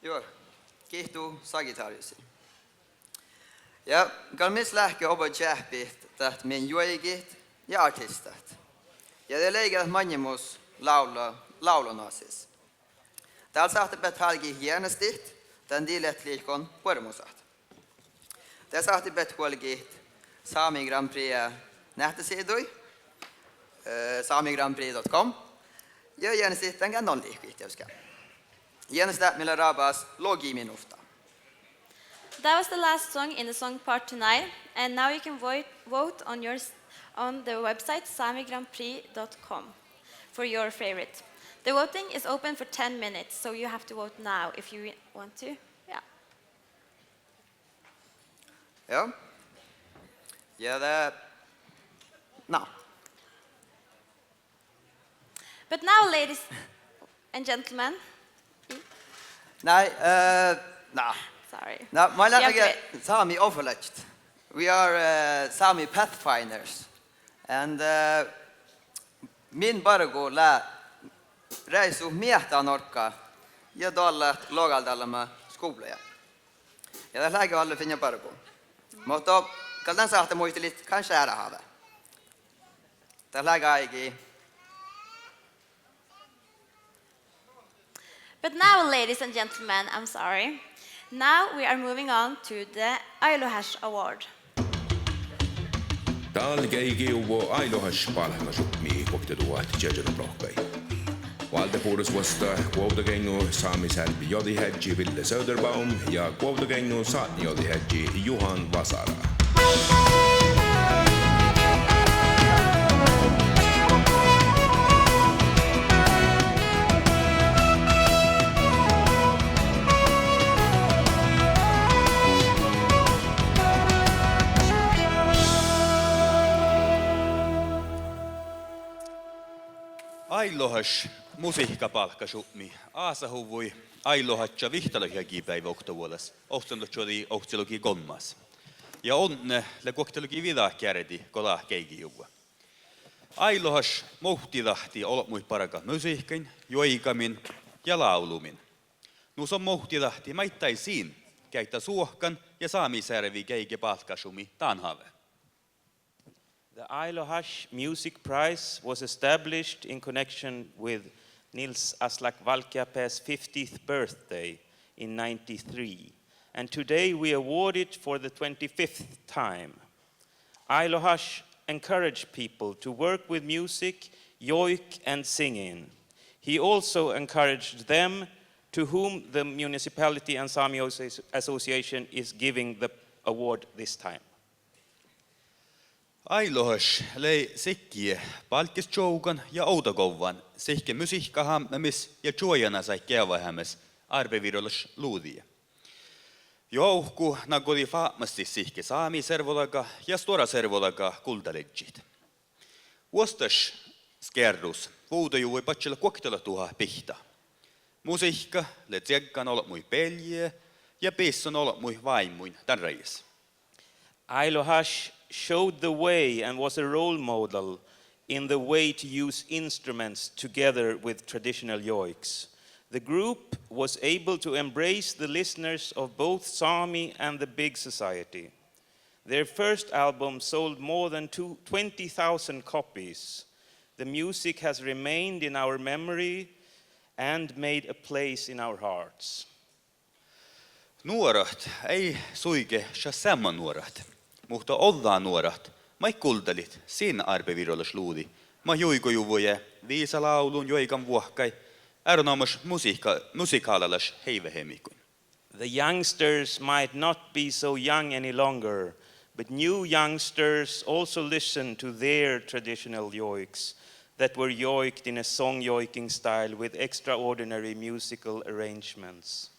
Joo, kihtuu Sagittariusi. Ja kalmis lähkö oba jähpit täht min juoigit ja artistat. Ja det lägger att manjemus Lávlunoassis. Täällä saatte bethalgi hienestit, tämän dilet liikon puolmusat. Täällä saatte bethuolgi Sámi Grand Prix nähtäsidui, samigrandprix.com. Ja hienestit tämän non liikviit, jos käy. Hienestit millä rabas logi minufta. That was the last song in the song part tonight, and now you can vote on the website samigrandprix.com for your favorite. The voting is open for 10 minutes, so you have to vote now if you want to. Yeah. Ja. Ja, det... No. But now, ladies and gentlemen, Nej, no. sorry. No, mä You have lähden to- Sámi overlegt. We are Sámi pathfinders. And min bargo lä reisu miehtä norkka ja dollat logaldallama skola. Ja det läge alla finna bargo. Mutta kallan saahta muistelit kanske ära hava. Det läge aigi. But now, ladies and gentlemen, I'm sorry. Now we are moving on to the Ailohash Award. Tal geahččat Ailohas-palhkasupmi Guovdageaidnu rohkai. Valdepuures vasta Guovdageaidnu saamisärbi geahččati Ville Söderbaum ja Guovdageaidnu saatnigeahččati Juhan Vasara. Ailohas musihkkadáhpáhusa aasahuvui Ailohatsa vihtalahjagi päivä oktovuolas ohtanlotsoli ohtselogi gommas. Ja onne le kohtalogi vidahkärdi kolah keigijuva. Ailohas mohtilahti olmui paraka musihkain, joigamin ja laulumin. Nus on mohtilahti maittaisiin käyttä suohkan ja saamisärvi geahččatmi taanhave. The Ailohash Music Prize was established in connection with Nils Aslak Valkeapää's 50th birthday in 1993, and today we award it for the 25th time. Ailohash encouraged people to work with music, joik and singing. He also encouraged them to whom the municipality and Sámi Association is giving the award this time. Ailohas lei sekkie palkis jougan ja outokovan sehke musihkkahammemis ja Juoiganoassi geahvähämes arvevirollas luudia. Jouhku nagoli faamasti sihke Sámi servolaga ja stora servolaga Guovdageaidjit. Vuostas skerrus vuudajuui patsilla koktela tuha pihta. Musihkka le tsekkan olot mui pelje ja pisson olot mui vaimuin tän reis. Ailohash showed the way and was a role model in the way to use instruments together with traditional joiks. The group was able to embrace the listeners of both Sámi and the big society. Their first album sold more than 20,000 copies. The music has remained in our memory and made a place in our hearts. Nuorat ei suige samma nuorat. Mutta ollaan nuorat, mai kuldalit siinä arvevirollas luudi. Ma juigojuvuja, viisa laulun joikan vuohkai, äronomas musikaalalas heivehemikun. The youngsters might not be so young any longer, but new youngsters also listen to their traditional joiks that were joiked in a song joiking style with extraordinary musical arrangements.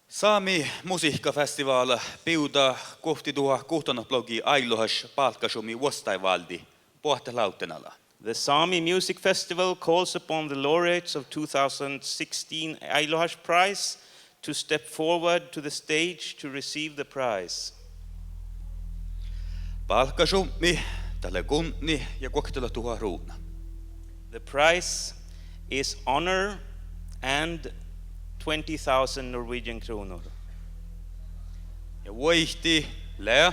Sámi musiikkafestivaala piuda kohti tuha kuhtanoplogi Ailohas-palhkasumi vuostaivaldi pohtelautenala. The Sámi Music Festival calls upon the laureates of 2016 Ailohash Prize to step forward to the stage to receive the prize. Palhkasumi Tälle kunni ja koktella tuha ruuna. The prize is honor and 20,000 Norwegian kroner. Ja voihti lää.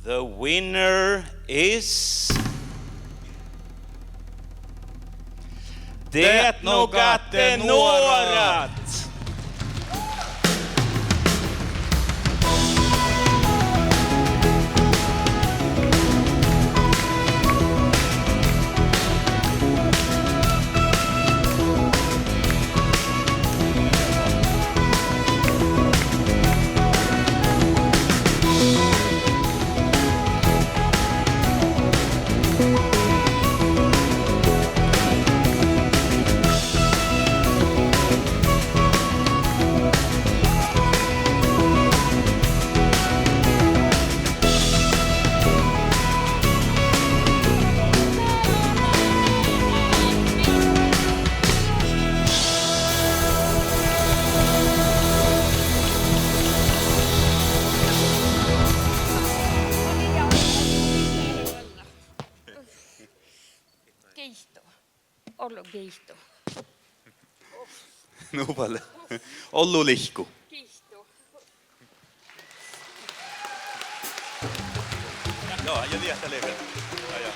The winner is... Det nogatte nuorat! Kiihto. Nuvalle. Ollu lihku. Kiihto. Joo, ja liehtä level. Ja.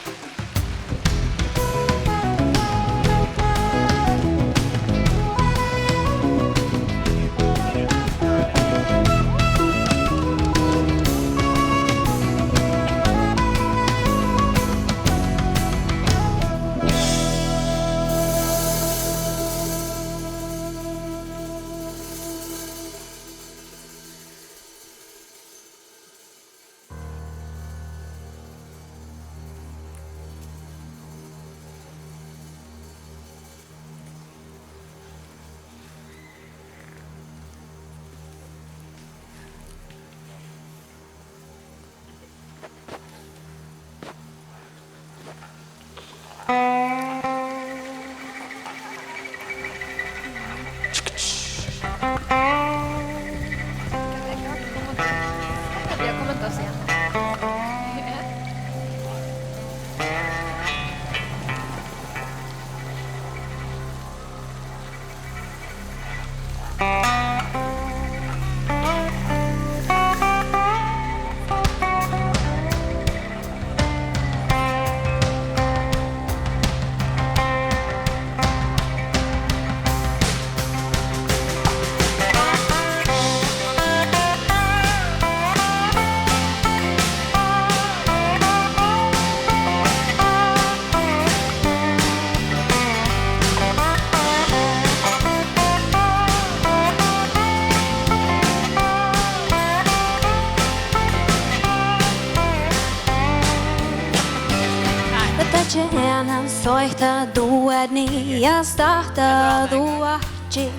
Soihta duedni ja starta duahti.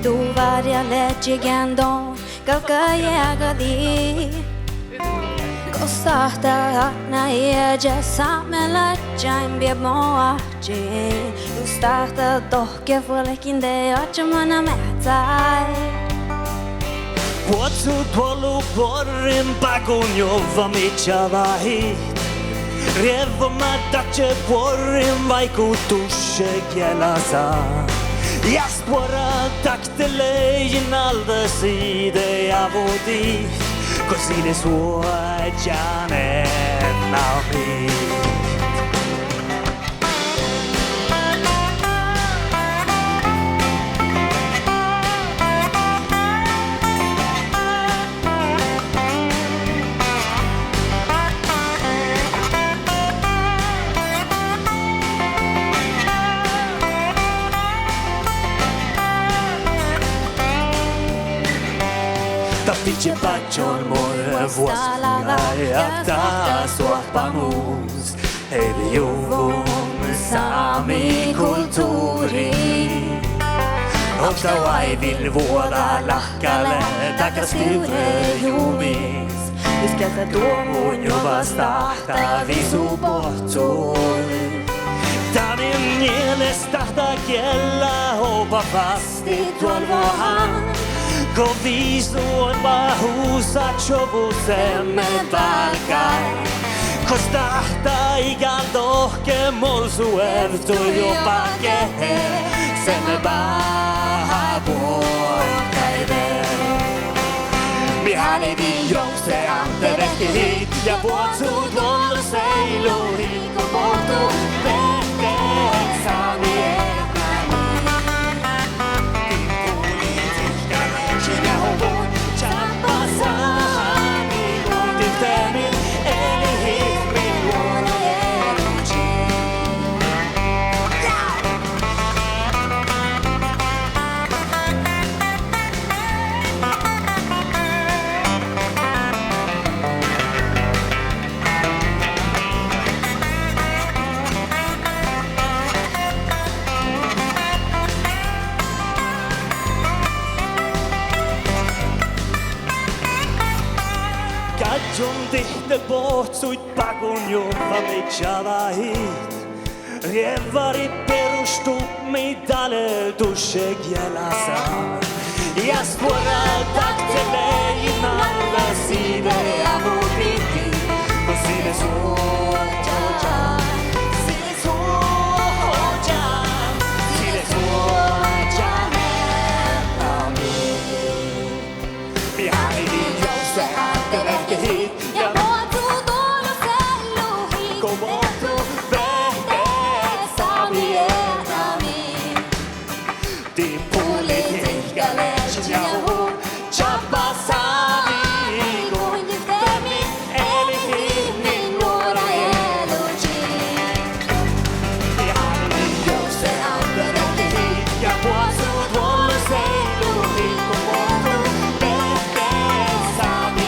Du varja legendon Govvejeaddjit. Ko starta na eja samela jaim bia moahti. Du starta dohke folkinde ochmana mätai. Kuotsut polu porrin pakunjo vamichavahi. Revoma tace porrin vaikutusse kielasa. Jaspora taktele inalda side avodi. Così le sue giane naumi. Tappice paccion mor vuosina ja stuorámus. Heille juvun Sámi kulttuuri. Onks vaivil vuoda lahkalle takas kivre jumis. Iskeltä tuomuun jo vastahta visu pohtuun. Tanin mielestä kiellä hopa vasti tuolvohan. Ko viisuon pahusa chobusemme palkai. Kostahta igal dohke molsu evtu jopake Semme baha vuokaide Mihani vi jokse ante vehti hit Ja vuotsut lollu seilu hikko pohtu Vehteen Sámi Katjon tihte pohtsuit pakun juhva mitsava hit. Rievari perustu mitale tushek jalasa. Ja spora taktele inalda side amutiti. Ko sile suoja, sile suoja, sile suoja nellami. Mihani vi jose hit ja vuotsut lollu seilu hikko pohtu Vehteen Sámi Tippulit hihkäleesit ja uhun Chappa Sámi kun jiftemi eli himmin nuora eluji Mihani vi jose hit ja vuotsut lollu seilu hikko pohtu Vehteen Sámi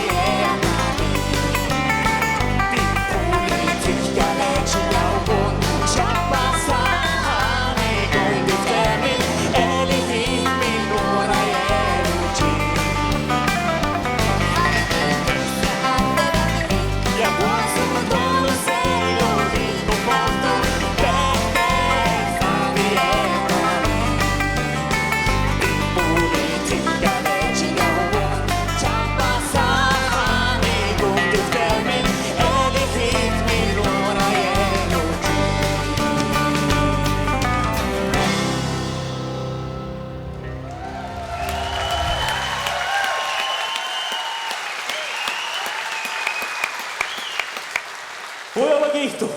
Kiihtuu.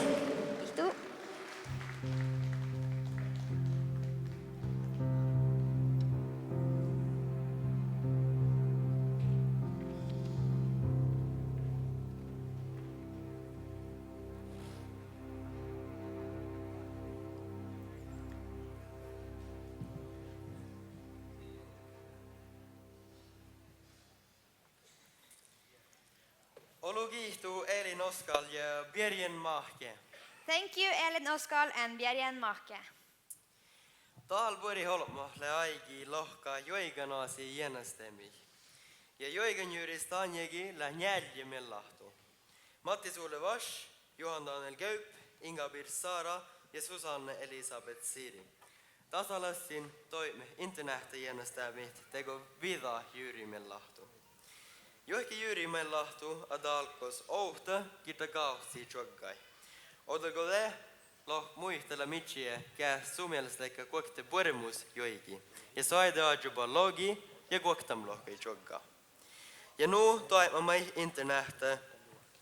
Olu kiihtuu Elin Oskal ja Bjerjen Mahke. Thank you, Elin Oskal and Bjerjen Mahke. Taal pori holmahle aigi lohka Juoiganoassi Jietnastemi. Ja Juoiganjuuris taanjegi la njälje mellahtu. Matti sulle vas, Johan Daniel Kaup, Inga-Birr Saara ja Susanne Elisabeth Siiri. Tasalassin toime internähtä Jietnastamit tego vida juuri mellahtu. Johki juuri mellahtu adalkos ouhta kita kautsi choggai. Odago le loh muistella mitchie kää sumielestekka kuokte puremus joiki. Ja saide ajuba logi ja kuoktam lohkei chogga. Ja nu toima mai internähtä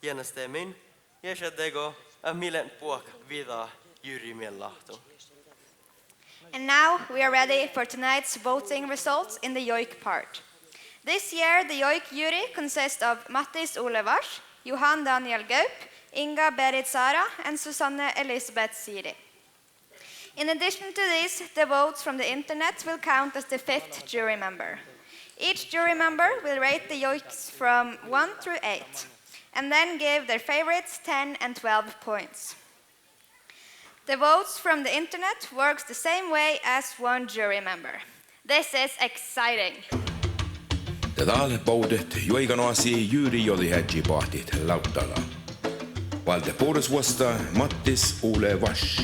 Jietnastamin ja shadego a milen puok vida juuri mellahtu. And now we are ready for tonight's voting results in the yoik part. This year, the yoik jury consists of Mattis Ole Vars, Johan Daniel Kaup, Inga-Birr Saara, and Susanne Elisabeth Siiri. In addition to this, the votes from the internet will count as the fifth jury member. Each jury member will rate the yoiks from 1 through 8, and then give their favorites 10 and 12 points. The votes from the internet works the same way as one jury member. This is exciting. Tätä poudet Juoiganoassi Juoiganoassi lautala. Valde puolus vuosta Mattis Ole Vars.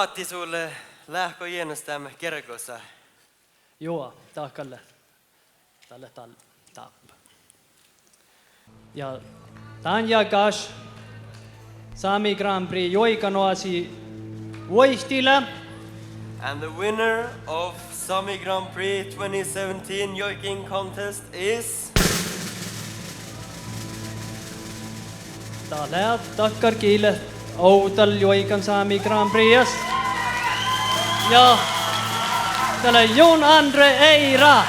Matti sulle lähkö jäänestäämme kergossa. Joo, taakalle. Tälle tappa. Ja tämän jakas Sámi Grand Prix Juoiganoassi voihtila. And the winner of Sámi Grand Prix 2017 yoiking contest is... Täällä takkar kiille outal Juoigan Sámi Grand Prix. Ja täällä Jon Andre Eira.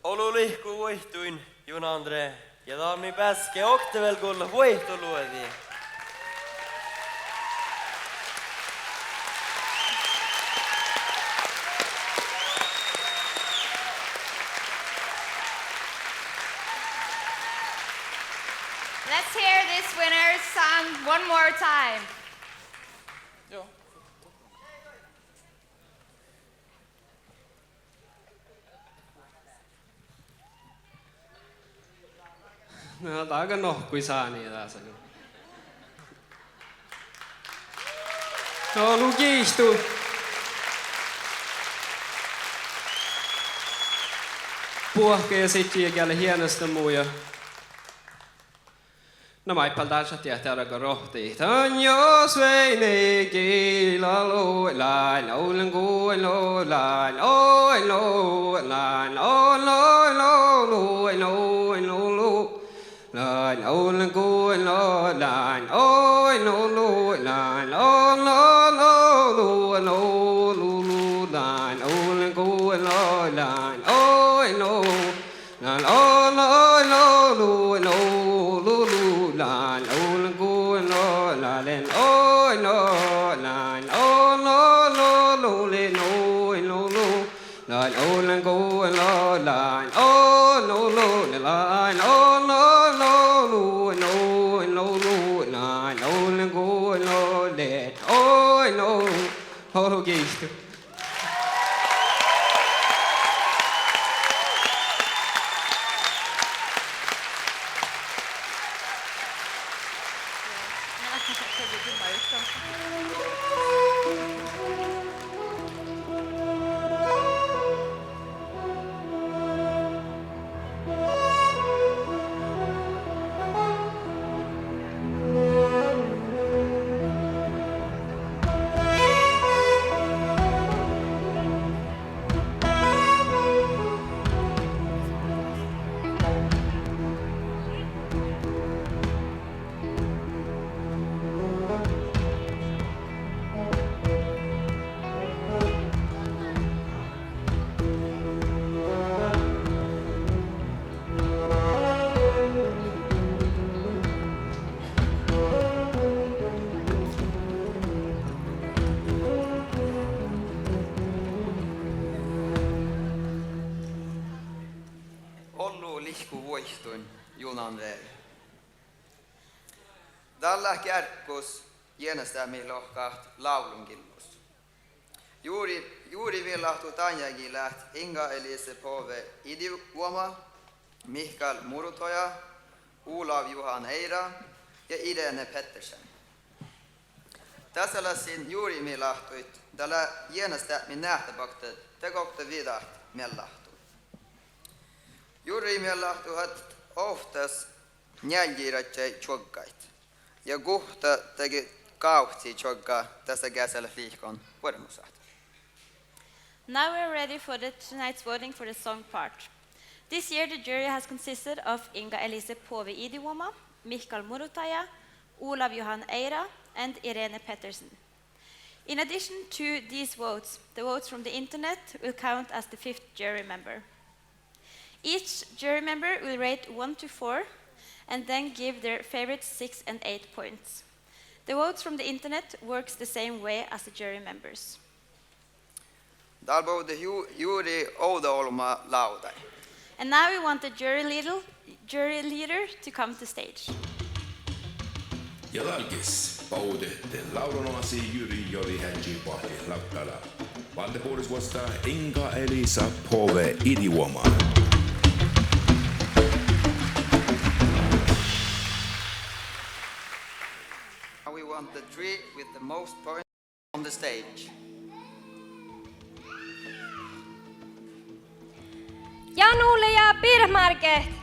Olulihku voihtuin Jon Andre ja Taami Päske oktevel kuulla voihtoluodi. Let's hear this winner's song one more time. No, tää on aika nohkui saani tässä. No, lukistu. Puhkee sitjiäkälle hienosta muuja. No maippal taas jättää aika rohtii. Tän jo Svein kila loi lai laulen kuin loi lai loi loi lai loi loi loi loi loi lai laulen kuin loi lai loi loi lai loi loi loi lai laulen kuin loi lai loi loi lai loi loi loi la la go la la len oi no la no no no no le no no no la no len go la la oh no no la no no no no no no no la no len go la le oi no ho gistu. Tällä kärkkus jäänestäämi lohkaht laulunkilmus. Juuri villahtu tanjagi läht Inga Elise Pove Idivuoma, Mikael Murutoja, Olav Johan Eira ja Irene Pettersen. Tässä lassin juuri millahtuit, tällä jäänestäämi nähtäpaktet tekokta vidaht mellahtu. Juuri mellahtuhat oftas njäljiratjai tjoggait. Ja kohta tegi kauhtsi tjogga tässä käsellä liikon varmusat. Now we're ready for tonight's voting for the song part. This year the jury has consisted of Inga Elise Pove Idivuoma, Mikael Murutaja, Olav Johan Eira, and Irene Pettersen. In addition to these votes, the votes from the internet will count as the 5th jury member. Each jury member will rate 1 to 4 and then give their favorite 6 and 8 points. The votes from the internet works the same way as the jury members. Täällä puhutte juuri oudoolma lautai. And now we want the jury leader to come to stage. Ja talkis paudette Lávlunoassi Juoiganoassi lautala. Valdepuolis vastaa Inga Elisa Pove idioma. We want the three with the most points on the stage. Janulle ja Pirmarket.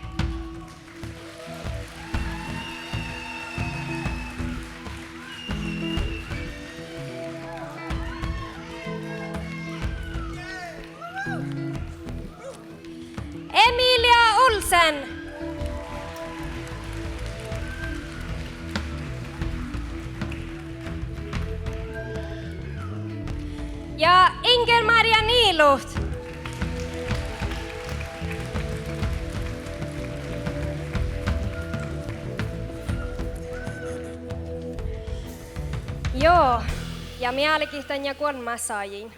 Emilia Olsen. Ja Inger-Maria Nilut. Joo, ja mielenkiintoinen ja kuonmassaajin.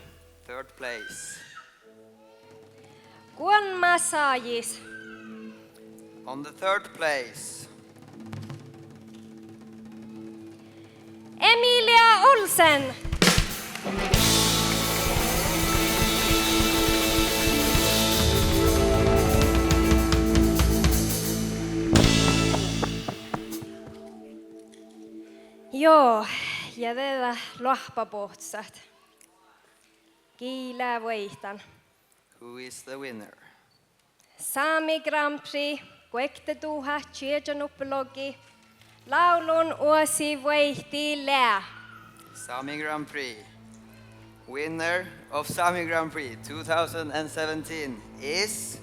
Third place. Kuonmassaajis. On the third place. Emilia Olsen. Joo, ja tätä lohpapohtsat. Kiilää voitan. Who is the winner? Sámi Grand Prix, geahččat, Lávlunoassi voitti lää. Sámi Grand Prix. Winner of Sámi Grand Prix 2017 is...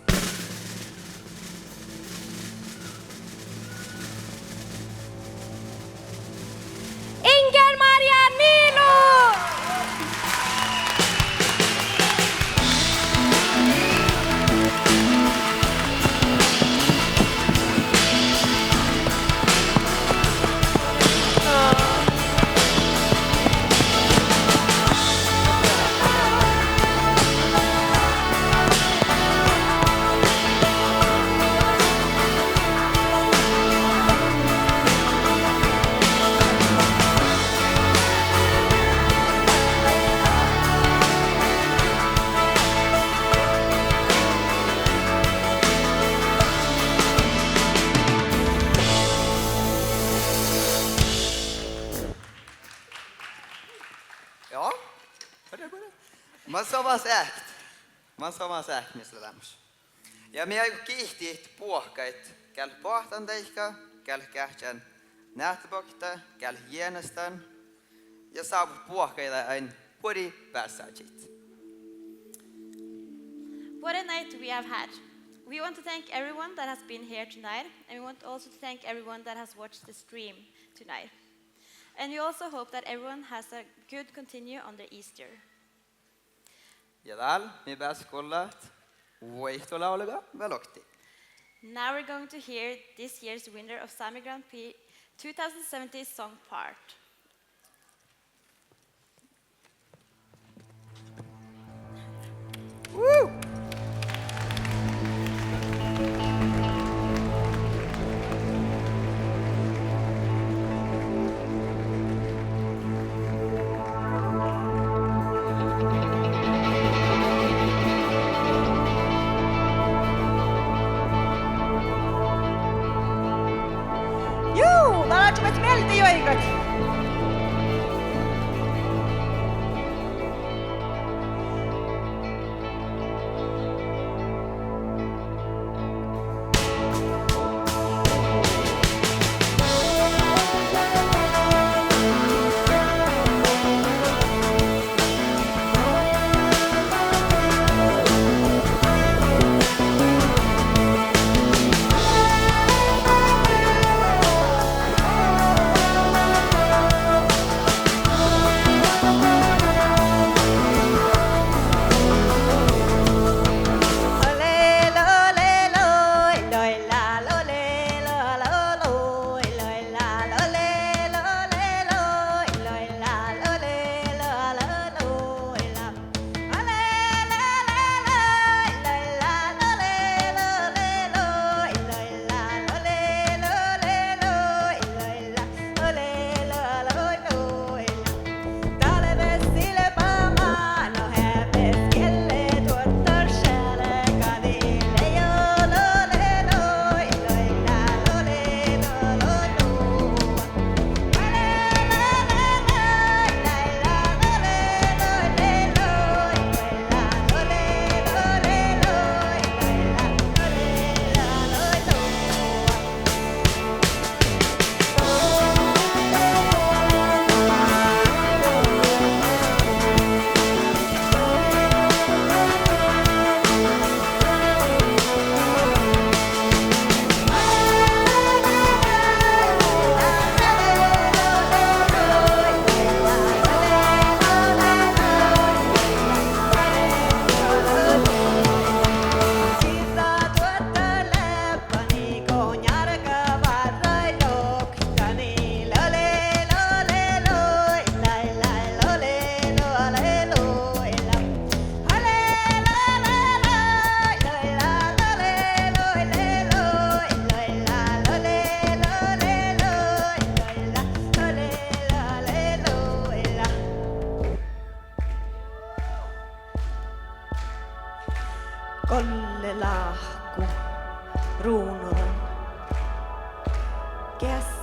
Inger-Maria Nilut! Ja, man sama säkt missä lämmössä. Ja minä kiihtiit puohkait, käl boahtan teikka, käl geahččat nähtäpokta, käl Jietnastan ja saavu puohkaita ain puri pääsääjit. What a night we have had. We want to thank everyone that has been here tonight, and we want also to thank everyone that has watched the stream tonight. And we also hope that everyone has a good continue on their Easter. Ja täällä me pääs kuullaat voihtolauluga velokti. Now we're going to hear this year's winner of Sámi Grand Prix 2017 song part. Woo!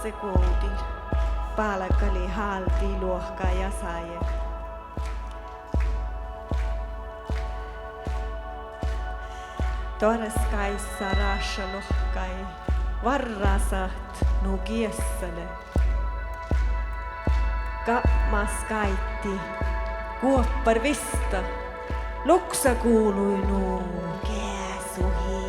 sekuutin. Palkali halti luokka ja saajek. Torskaissa rashalohkai. Varrasat nukiessale. Kammaskaitti. Kuoppar vista. Luksa kuului nuu. Käsuhi.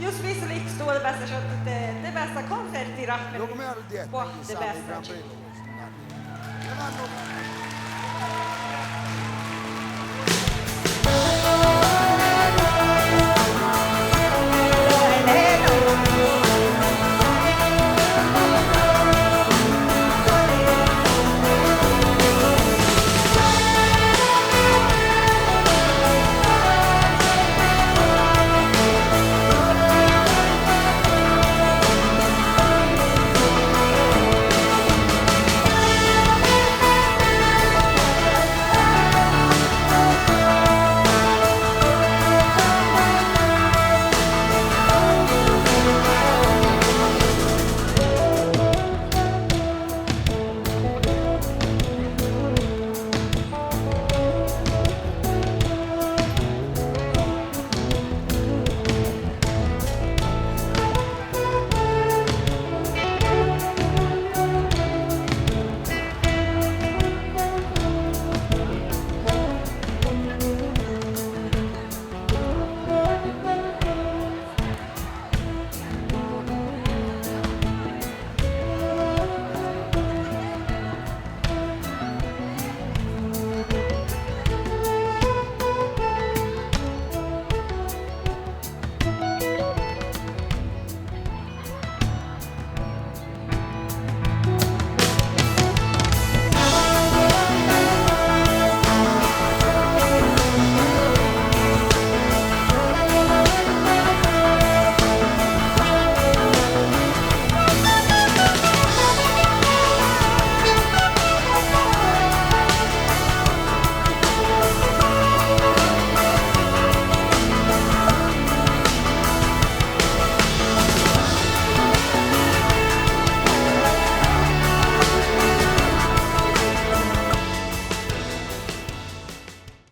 Just vi så lite stora bästa så att det bästa konsert i Rahpánnummár. Det bästa.